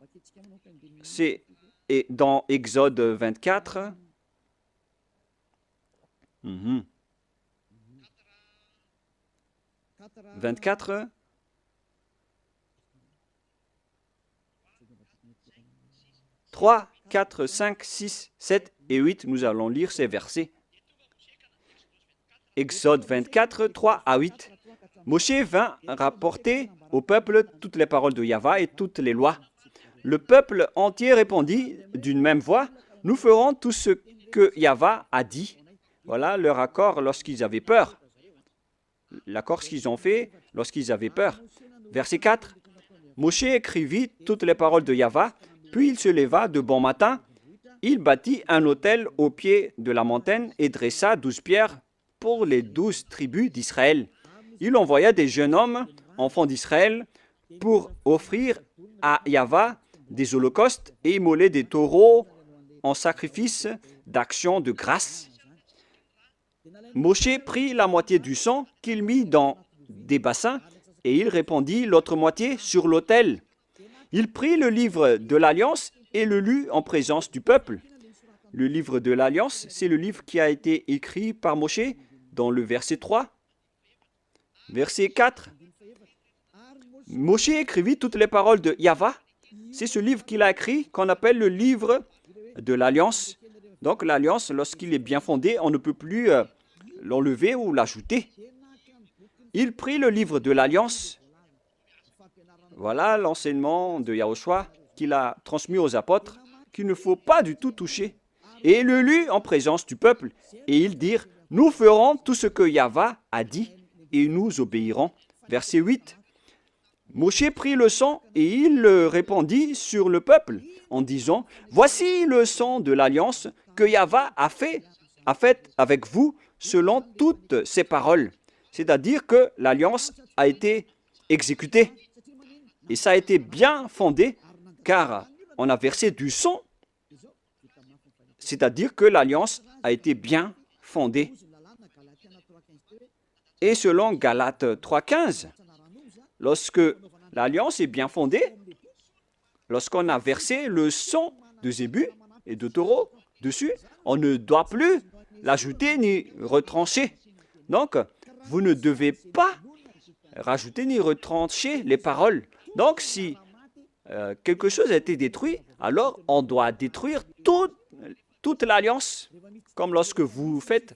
c'est dans Exode 24. 24. « 3, 4, 5, 6, 7 et 8, nous allons lire ces versets. Exode 24, 3 à 8. Moshe vint rapporter au peuple toutes les paroles de Yahva et toutes les lois. Le peuple entier répondit d'une même voix, « Nous ferons tout ce que Yahva a dit. » Voilà leur accord lorsqu'ils avaient peur. L'accord qu'ils ont fait lorsqu'ils avaient peur. Verset 4. Moshe écrivit toutes les paroles de Yahva, puis il se leva de bon matin il bâtit un autel au pied de la montagne et dressa 12 pierres pour les 12 tribus d'Israël. Il envoya des jeunes hommes, enfants d'Israël, pour offrir à Yahvé des holocaustes et immoler des taureaux en sacrifice d'action de grâce. Moshe prit la moitié du sang qu'il mit dans des bassins et il répandit l'autre moitié sur l'autel. Il prit le livre de l'Alliance et le lut en présence du peuple. Le livre de l'Alliance, c'est le livre qui a été écrit par Moshe dans le verset 3. Verset 4. Moshe écrivit toutes les paroles de Yahvé. C'est ce livre qu'il a écrit qu'on appelle le livre de l'Alliance. Donc l'Alliance, lorsqu'il est bien fondé, on ne peut plus l'enlever ou l'ajouter. Il prit le livre de l'Alliance. Voilà l'enseignement de Yahushua qu'il a transmis aux apôtres, qu'il ne faut pas du tout toucher. Et il le lut en présence du peuple. Et ils dirent, nous ferons tout ce que Yahvé a dit et nous obéirons. Verset 8. Moshe prit le sang et il le répandit sur le peuple en disant, voici le sang de l'alliance que Yahvé a fait avec vous selon toutes ses paroles. C'est-à-dire que l'alliance a été exécutée. Et ça a été bien fondé, car on a versé du sang. C'est-à-dire que l'alliance a été bien fondée. Et selon Galates 3,15, lorsque l'alliance est bien fondée, lorsqu'on a versé le sang de zébu et de taureau dessus, on ne doit plus l'ajouter ni retrancher. Donc, vous ne devez pas rajouter ni retrancher les paroles. Donc, si quelque chose a été détruit, alors on doit détruire toute l'alliance. Comme lorsque vous faites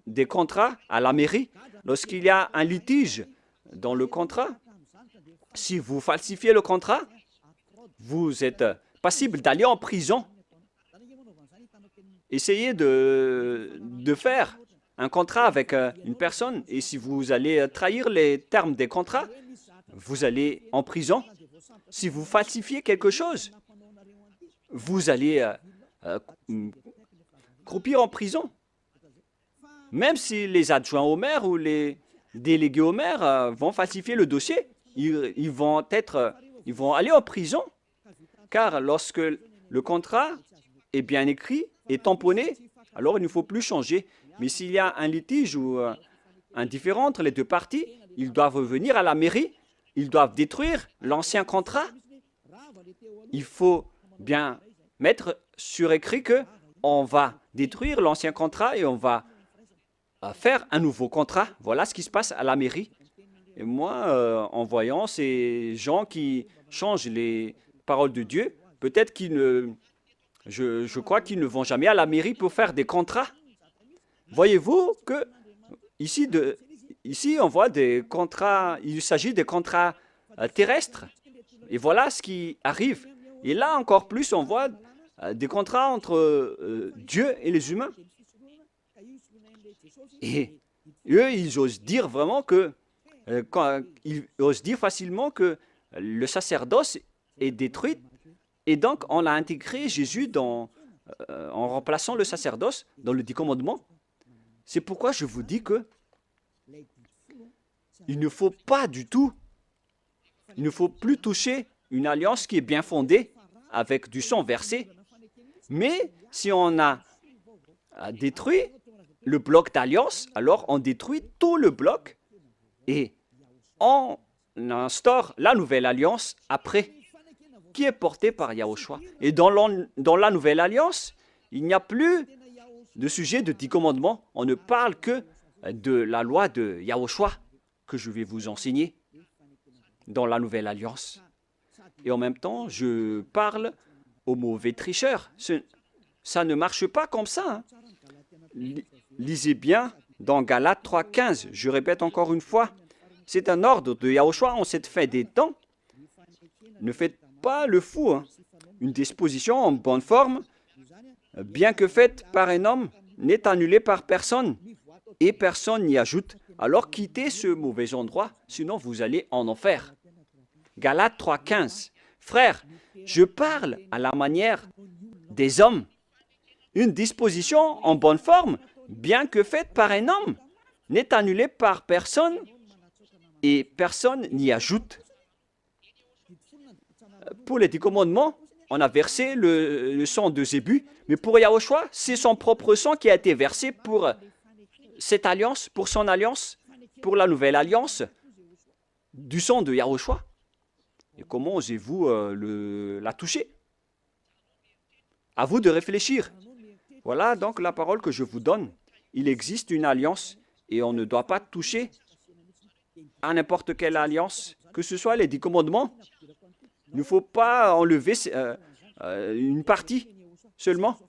des contrats à la mairie, lorsqu'il y a un litige dans le contrat, si vous falsifiez le contrat, vous êtes passible d'aller en prison. Essayez de faire un contrat avec une personne et si vous allez trahir les termes des contrats, vous allez en prison. Si vous falsifiez quelque chose, vous allez croupir en prison. Même si les adjoints au maire ou les délégués au maire vont falsifier le dossier, ils vont aller en prison. Car lorsque le contrat est bien écrit et tamponné, alors il ne faut plus changer. Mais s'il y a un litige ou un différend entre les deux parties, ils doivent venir à la mairie, ils doivent détruire l'ancien contrat. Il faut bien mettre sur écrit qu'on va détruire l'ancien contrat et on va faire un nouveau contrat. Voilà ce qui se passe à la mairie. Et moi, en voyant ces gens qui changent les paroles de Dieu, peut-être qu'ils ne... Je crois qu'ils ne vont jamais à la mairie pour faire des contrats. Voyez-vous que ici, on voit des contrats, il s'agit des contrats terrestres. Et voilà ce qui arrive. Et là, encore plus, on voit des contrats entre Dieu et les humains. Et eux, ils osent dire vraiment que, ils osent dire facilement que le sacerdoce est détruit. Et donc, on a intégré Jésus en remplaçant le sacerdoce dans le 10 commandements. C'est pourquoi je vous dis que il ne faut pas du tout, il ne faut plus toucher une alliance qui est bien fondée avec du sang versé. Mais si on a détruit le bloc d'alliance, alors on détruit tout le bloc et on instaure la nouvelle alliance après, qui est portée par Yahushua. Et dans la nouvelle alliance, il n'y a plus de sujet de 10 commandements. On ne parle que de la loi de Yahushua que je vais vous enseigner dans la nouvelle alliance. Et en même temps, je parle aux mauvais tricheurs. Ça ne marche pas comme ça. Lisez bien dans Galates 3,15. Je répète encore une fois, c'est un ordre de Yahushua en cette fin des temps. Ne faites pas le fou. Une disposition en bonne forme, bien que faite par un homme, n'est annulée par personne et personne n'y ajoute. Alors quittez ce mauvais endroit, sinon vous allez en enfer. Galates 3,15. Frères, je parle à la manière des hommes une disposition en bonne forme, bien que faite par un homme, n'est annulée par personne et personne n'y ajoute. Pour les 10 commandements, on a versé le sang de Zébu, mais pour Yahushua, c'est son propre sang qui a été versé pour cette alliance, pour son alliance, pour la nouvelle alliance, du sang de Yahushua. Et comment osez-vous la toucher? À vous de réfléchir. Voilà donc la parole que je vous donne. Il existe une alliance et on ne doit pas toucher à n'importe quelle alliance, que ce soit les 10 commandements. Il ne faut pas enlever une partie seulement.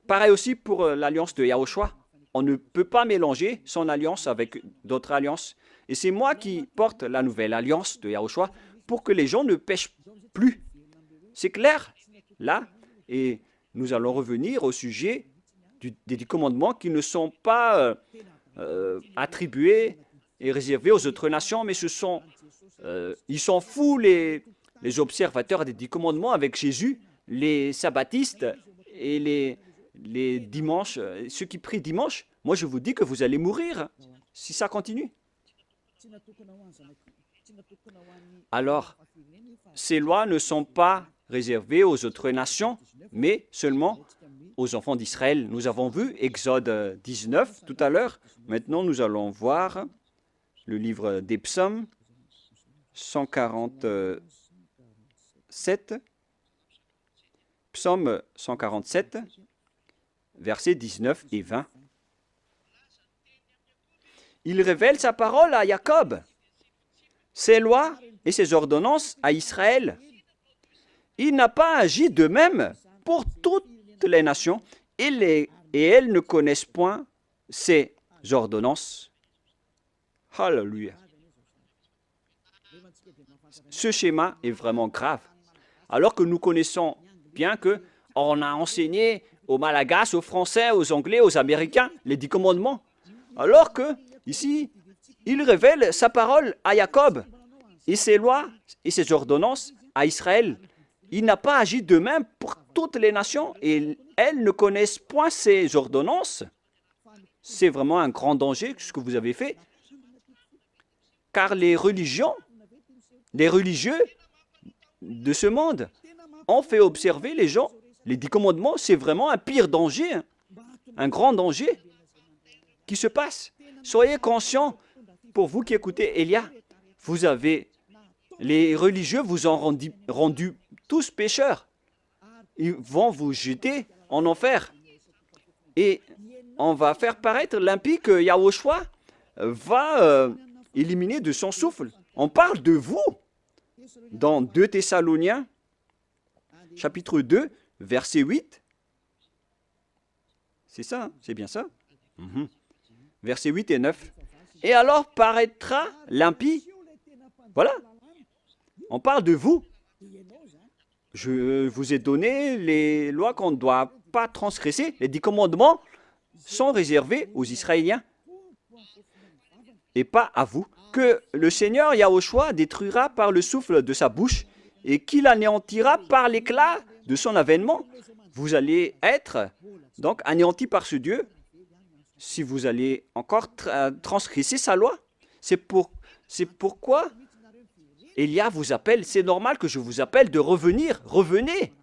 Pareil aussi pour l'alliance de Yahushua. On ne peut pas mélanger son alliance avec d'autres alliances. Et c'est moi qui porte la nouvelle alliance de Yahushua pour que les gens ne pêchent plus. C'est clair, là. Et nous allons revenir au sujet des 10 commandements qui ne sont pas attribués et réservés aux autres nations, mais ils sont fous les observateurs des 10 commandements avec Jésus, les sabbatistes et les dimanches, ceux qui prient dimanche. Moi, je vous dis que vous allez mourir si ça continue. Alors, ces lois ne sont pas réservées aux autres nations, mais seulement aux enfants d'Israël. Nous avons vu Exode 19 tout à l'heure. Maintenant, nous allons voir le livre des psaumes 147. Psaume 147, versets 19 et 20. Il révèle sa parole à Jacob, ses lois et ses ordonnances à Israël. Il n'a pas agi de même pour toutes les nations, et elles ne connaissent point ses ordonnances. Alléluia. Ce schéma est vraiment grave. Alors que nous connaissons bien qu'on a enseigné aux Malagasy, aux Français, aux Anglais, aux Américains les 10 commandements. Alors que, ici, il révèle sa parole à Jacob et ses lois et ses ordonnances à Israël. Il n'a pas agi de même pour toutes les nations et elles ne connaissent point ses ordonnances. C'est vraiment un grand danger ce que vous avez fait. Car les religieux de ce monde ont fait observer les gens. Les 10 commandements, c'est vraiment un pire danger, un grand danger qui se passe. Soyez conscients, pour vous qui écoutez Elia, les religieux vous ont rendu tous pécheurs. Ils vont vous jeter en enfer. Et on va faire paraître l'impie que Yahushua va éliminer de son souffle. On parle de vous dans 2 Thessaloniciens, chapitre 2, verset 8. C'est ça, c'est bien ça. Versets 8 et 9. Et alors paraîtra l'impie. Voilà. On parle de vous. Je vous ai donné les lois qu'on ne doit pas transgresser. Les 10 commandements sont réservés aux Israéliens et pas à vous. Que le Seigneur Yahushua détruira par le souffle de sa bouche et qu'il anéantira par l'éclat de son avènement. Vous allez être donc anéantis par ce Dieu si vous allez encore transgresser sa loi. C'est pourquoi Elia vous appelle. C'est normal que je vous appelle de revenir. Revenez.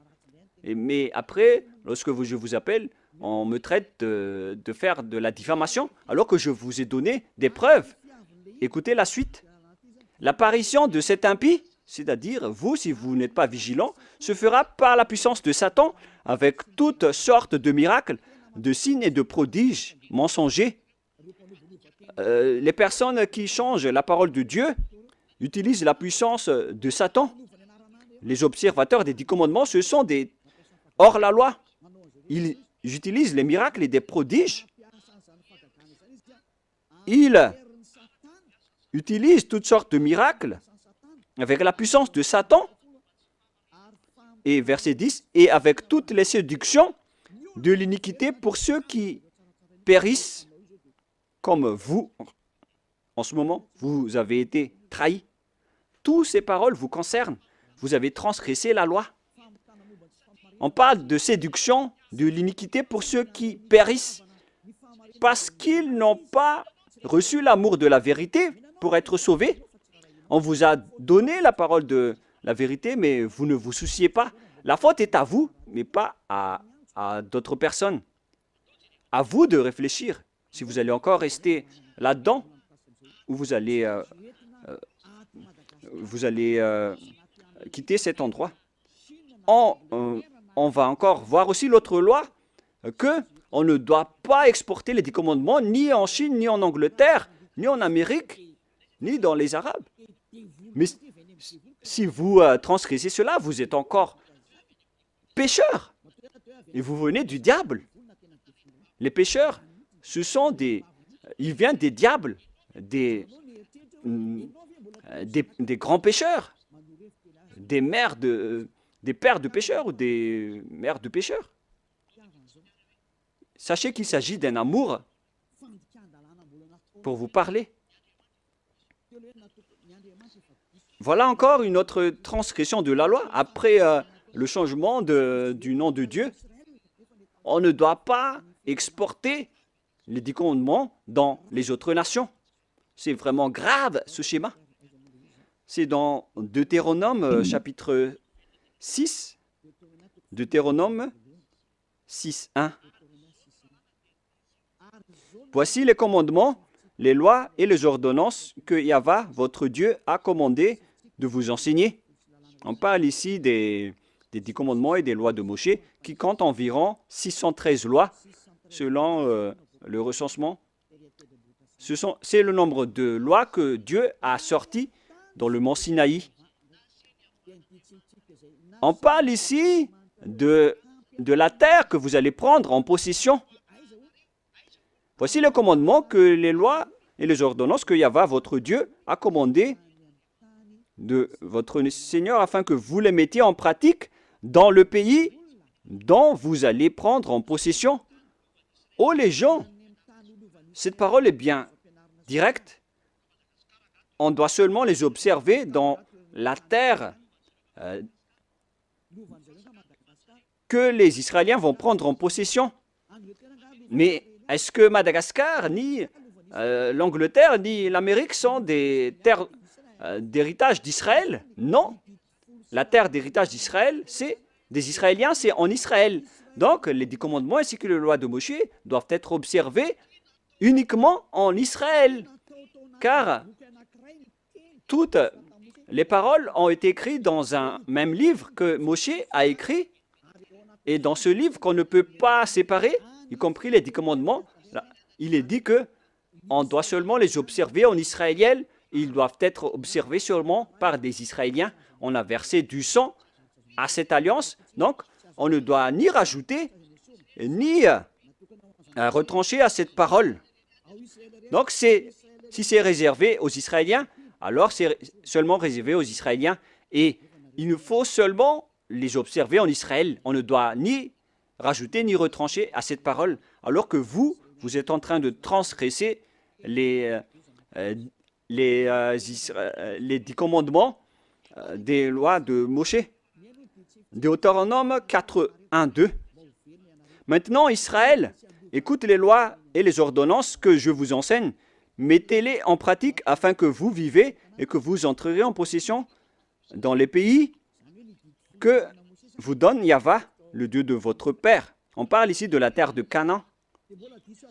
Mais après, lorsque je vous appelle, on me traite de faire de la diffamation alors que je vous ai donné des preuves. Écoutez la suite. L'apparition de cet impie, c'est-à-dire vous, si vous n'êtes pas vigilant, se fera par la puissance de Satan avec toutes sortes de miracles, de signes et de prodiges mensongers. Les personnes qui changent la parole de Dieu utilisent la puissance de Satan. Les observateurs des 10 commandements, ce sont des hors-la-loi. Ils utilisent les miracles et des prodiges. Ils utilisent toutes sortes de miracles avec la puissance de Satan. Et verset 10, et avec toutes les séductions de l'iniquité pour ceux qui périssent, comme vous, en ce moment, vous avez été trahis. Toutes ces paroles vous concernent. Vous avez transgressé la loi. On parle de séduction, de l'iniquité pour ceux qui périssent parce qu'ils n'ont pas reçu l'amour de la vérité pour être sauvés. On vous a donné la parole de la vérité, mais vous ne vous souciez pas. La faute est à vous, mais pas à d'autres personnes. À vous de réfléchir si vous allez encore rester là-dedans ou vous allez quitter cet endroit. On va encore voir aussi l'autre loi que on ne doit pas exporter les 10 commandements ni en Chine, ni en Angleterre, ni en Amérique, ni dans les Arabes. Mais si vous transgressez cela, vous êtes encore pécheurs et vous venez du diable. Les pécheurs, ce sont ils viennent des diables, des grands pécheurs, des pères de pécheurs ou des mères de pécheurs. Sachez qu'il s'agit d'un amour pour vous parler. Voilà encore une autre transgression de la loi. Après le changement du nom de Dieu, on ne doit pas exporter les 10 commandements dans les autres nations. C'est vraiment grave ce schéma. C'est dans Deutéronome chapitre 6, Deutéronome 6, 1. Voici les commandements, les lois et les ordonnances que Yahva, votre Dieu, a commandé de vous enseigner. On parle ici des 10 commandements et des lois de Moshe qui comptent environ 613 lois selon le recensement. C'est le nombre de lois que Dieu a sorties dans le mont Sinaï. On parle ici de la terre que vous allez prendre en possession. Voici le commandement que les lois et les ordonnances que Yahva, votre Dieu, a commandé de votre Seigneur afin que vous les mettiez en pratique dans le pays dont vous allez prendre en possession. Oh les gens, cette parole est bien directe. On doit seulement les observer dans la terre que les Israéliens vont prendre en possession. Mais est-ce que Madagascar, ni l'Angleterre, ni l'Amérique sont des terres d'héritage d'Israël? Non. La terre d'héritage d'Israël, c'est des Israéliens, c'est en Israël. Donc, les 10 commandements ainsi que les lois de Moshe doivent être observés uniquement en Israël. Car toutes les paroles ont été écrites dans un même livre que Moshe a écrit. Et dans ce livre qu'on ne peut pas séparer, y compris les 10 commandements, là, il est dit qu'on doit seulement les observer en israélien. Ils doivent être observés seulement par des Israéliens. On a versé du sang à cette alliance. Donc, on ne doit ni rajouter, ni retrancher à cette parole. Donc, si c'est réservé aux Israéliens, alors c'est seulement réservé aux Israéliens. Et il nous faut seulement les observer en Israël. On ne doit ni rajouter ni retrancher à cette parole. Alors que vous êtes en train de transgresser les 10 commandements des lois de Moshe. Deutéronome 4, 1, 2. Maintenant, Israël, écoute les lois et les ordonnances que je vous enseigne. Mettez-les en pratique afin que vous vivez et que vous entrerez en possession dans les pays que vous donne Yahva, le Dieu de votre père. On parle ici de la terre de Canaan.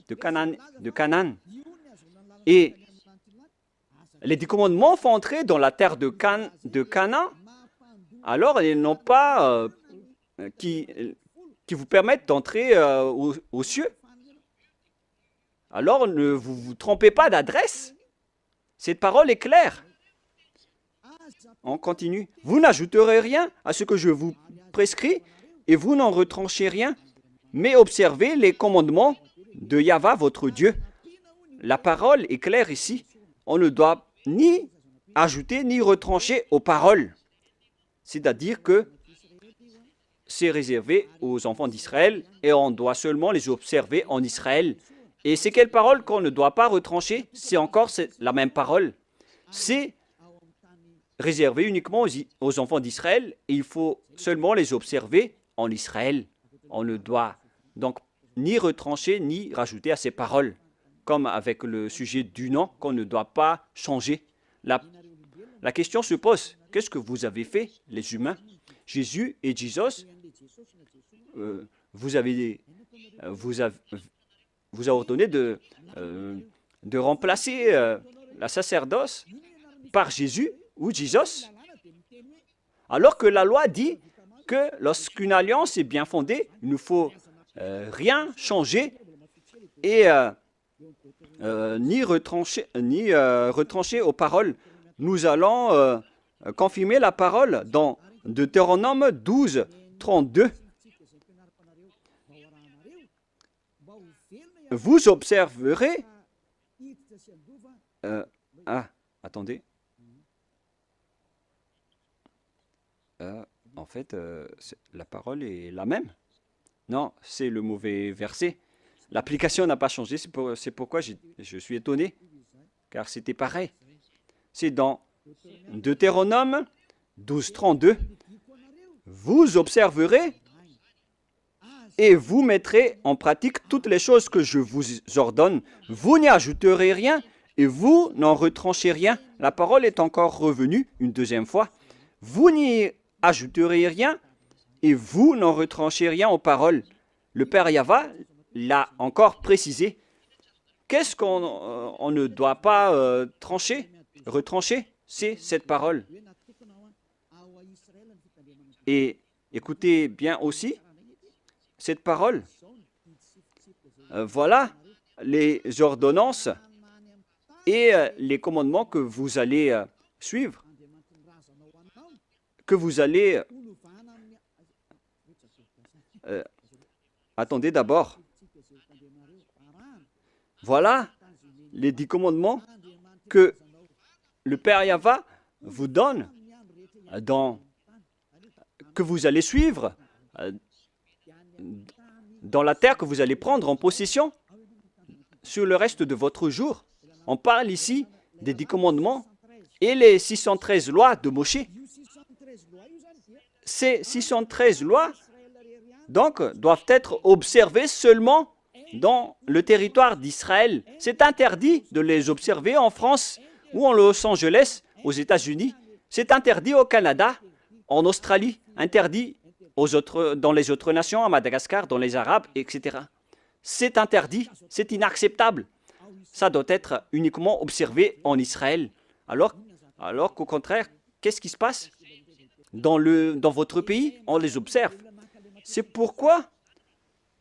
De Canaan. Et les 10 commandements font entrer dans la terre de Canaan. Alors, ils n'ont pas qui vous permettent d'entrer aux cieux. Alors, ne vous trompez pas d'adresse. Cette parole est claire. On continue. Vous n'ajouterez rien à ce que je vous prescris et vous n'en retranchez rien, mais observez les commandements de Yahva, votre Dieu. La parole est claire ici. On ne doit ni ajouter ni retrancher aux paroles. C'est-à-dire que c'est réservé aux enfants d'Israël et on doit seulement les observer en Israël. Et c'est quelle parole qu'on ne doit pas retrancher? C'est encore la même parole. C'est réservé uniquement aux enfants d'Israël et il faut seulement les observer en Israël. On ne doit donc ni retrancher ni rajouter à ces paroles, comme avec le sujet du nom qu'on ne doit pas changer. La question se pose, qu'est-ce que vous avez fait, les humains? Jésus et Jesus, vous avez ordonné de remplacer la sacerdoce par Jésus ou Jesus, alors que la loi dit que lorsqu'une alliance est bien fondée, il ne faut rien changer et ni retrancher aux paroles. Nous allons confirmer la parole dans Deutéronome 12, 32. Vous observerez... attendez. En fait, la parole est la même. Non, c'est le mauvais verset. L'application n'a pas changé, c'est pourquoi je suis étonné, car c'était pareil. C'est dans Deutéronome 12, 32. Vous observerez et vous mettrez en pratique toutes les choses que je vous ordonne. Vous n'y ajouterez rien et vous n'en retranchez rien. La parole est encore revenue une deuxième fois. Vous n'y ajouterez rien et vous n'en retranchez rien aux paroles. Le Père Yahva l'a encore précisé. Qu'est-ce qu'on ne doit pas retrancher? C'est cette parole. Et écoutez bien aussi cette parole. Voilà les ordonnances et les commandements que vous allez suivre, que vous allez... attendez d'abord. Voilà les 10 commandements que le Père Yahva vous donne, que vous allez suivre dans la terre que vous allez prendre en possession sur le reste de votre jour. On parle ici des 10 commandements et les 613 lois de Moshe. Ces 613 lois, donc, doivent être observées seulement dans le territoire d'Israël. C'est interdit de les observer en France ou en Los Angeles, aux États-Unis. C'est interdit au Canada, en Australie, interdit dans les autres nations, à Madagascar, dans les Arabes, etc. C'est interdit, c'est inacceptable. Ça doit être uniquement observé en Israël. Alors qu'au contraire, qu'est-ce qui se passe? Dans votre pays, on les observe. C'est pourquoi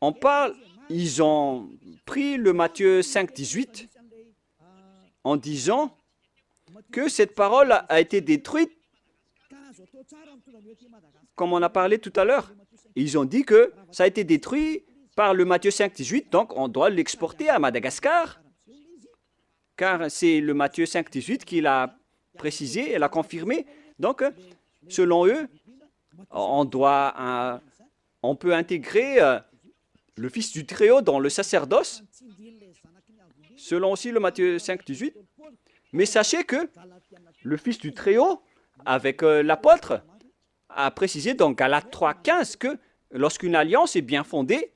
on parle, ils ont pris le Matthieu 5, 18 en disant que cette parole a été détruite, comme on a parlé tout à l'heure. Ils ont dit que ça a été détruit par le Matthieu 5, 18, donc on doit l'exporter à Madagascar, car c'est le Matthieu 5, 18 qui l'a précisé et l'a confirmé. Donc, selon eux, on peut intégrer le Fils du Très-Haut dans le sacerdoce, selon aussi le Matthieu 5, 18. Mais sachez que le Fils du Très-Haut, avec l'apôtre, a précisé dans Galates 3, 15 que lorsqu'une alliance est bien fondée,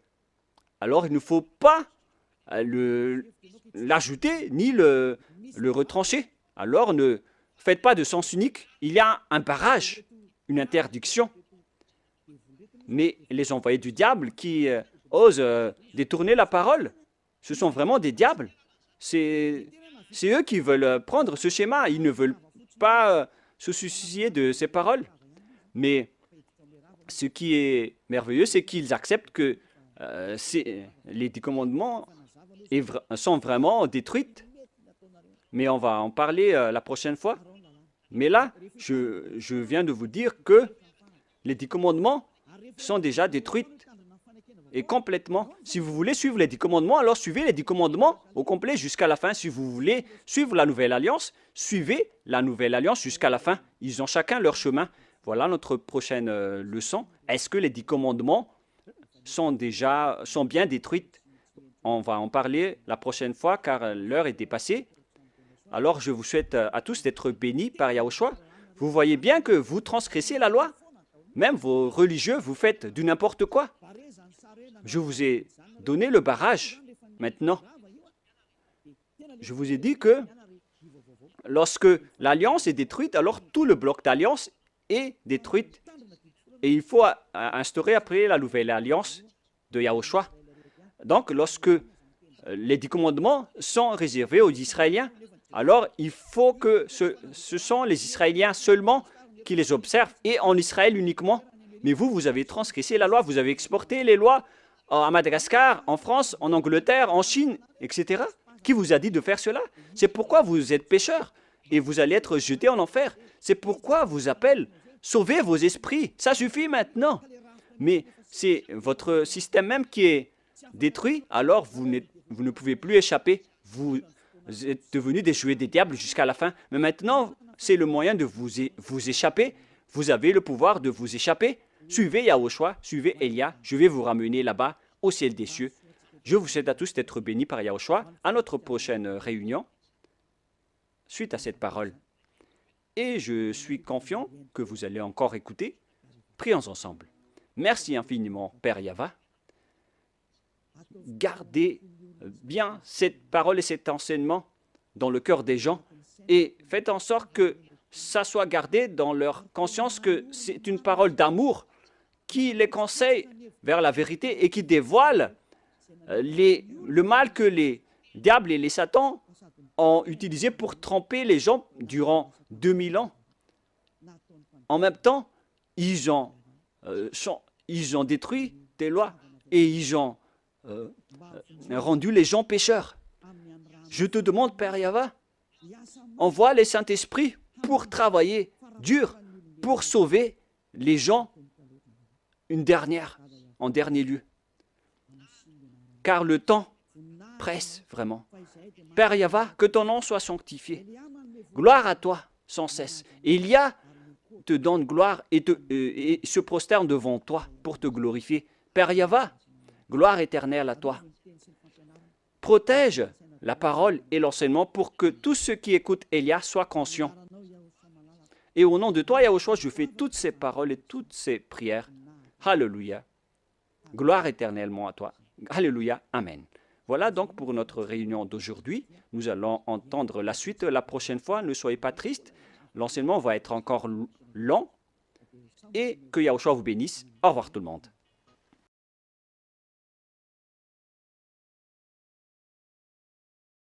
alors il ne faut pas l'ajouter ni le retrancher. Alors ne faites pas de sens unique. Il y a un barrage, une interdiction. Mais les envoyés du diable qui osent détourner la parole, ce sont vraiment des diables. C'est eux qui veulent prendre ce schéma. Ils ne veulent pas se soucier de ces paroles. Mais ce qui est merveilleux, c'est qu'ils acceptent que les 10 commandements sont vraiment détruits. Mais on va en parler la prochaine fois. Mais là, je viens de vous dire que les 10 commandements sont déjà détruits et complètement. Si vous voulez suivre les 10 commandements, alors suivez les 10 commandements au complet jusqu'à la fin. Si vous voulez suivre la nouvelle alliance, suivez la nouvelle alliance jusqu'à la fin. Ils ont chacun leur chemin. Voilà notre prochaine leçon. Est-ce que les 10 commandements sont bien détruits? On va en parler la prochaine fois car l'heure est dépassée. Alors je vous souhaite à tous d'être bénis par Yahushua. Vous voyez bien que vous transgressez la loi. Même vos religieux, vous faites du n'importe quoi. Je vous ai donné le barrage. Maintenant, je vous ai dit que lorsque l'alliance est détruite, alors tout le bloc d'alliance est détruit. Et il faut instaurer après la nouvelle alliance de Yahushua. Donc, lorsque les 10 commandements sont réservés aux Israéliens, alors il faut que ce sont les Israéliens seulement qui les observent, et en Israël uniquement. Mais vous avez transgressé la loi, vous avez exporté les lois à Madagascar, en France, en Angleterre, en Chine, etc. Qui vous a dit de faire cela? C'est pourquoi vous êtes pécheurs et vous allez être jetés en enfer. C'est pourquoi vous appelle, sauvez vos esprits, ça suffit maintenant. Mais c'est votre système même qui est détruit, alors vous ne pouvez plus échapper. Vous êtes devenus des jouets des diables jusqu'à la fin. Mais maintenant, c'est le moyen de vous échapper. Vous avez le pouvoir de vous échapper. Suivez Yahushua, suivez Elia. Je vais vous ramener là-bas, au ciel des cieux. Je vous souhaite à tous d'être bénis par Yahushua. À notre prochaine réunion, suite à cette parole. Et je suis confiant que vous allez encore écouter. Prions ensemble. Merci infiniment, Père Yahva. Gardez bien cette parole et cet enseignement dans le cœur des gens et faites en sorte que ça soit gardé dans leur conscience que c'est une parole d'amour qui les conseille vers la vérité et qui dévoile le mal que les diables et les satans ont utilisé pour tromper les gens durant 2000 ans. En même temps, ils ont détruit tes lois et ils ont rendu les gens pécheurs. Je te demande, Père Yahva, envoie les Saint-Esprit pour travailler dur, pour sauver les gens en dernier lieu. Car le temps presse vraiment. Père Yahva, que ton nom soit sanctifié. Gloire à toi sans cesse. Elia te donne gloire et se prosterne devant toi pour te glorifier. Père Yahva, gloire éternelle à toi. Protège la parole et l'enseignement pour que tous ceux qui écoutent Elia soient conscients. Et au nom de toi, Yahushua, je fais toutes ces paroles et toutes ces prières. Alléluia. Gloire éternellement à toi. Alléluia. Amen. Voilà donc pour notre réunion d'aujourd'hui. Nous allons entendre la suite la prochaine fois. Ne soyez pas tristes. L'enseignement va être encore long. Et que Yahushua vous bénisse. Au revoir tout le monde.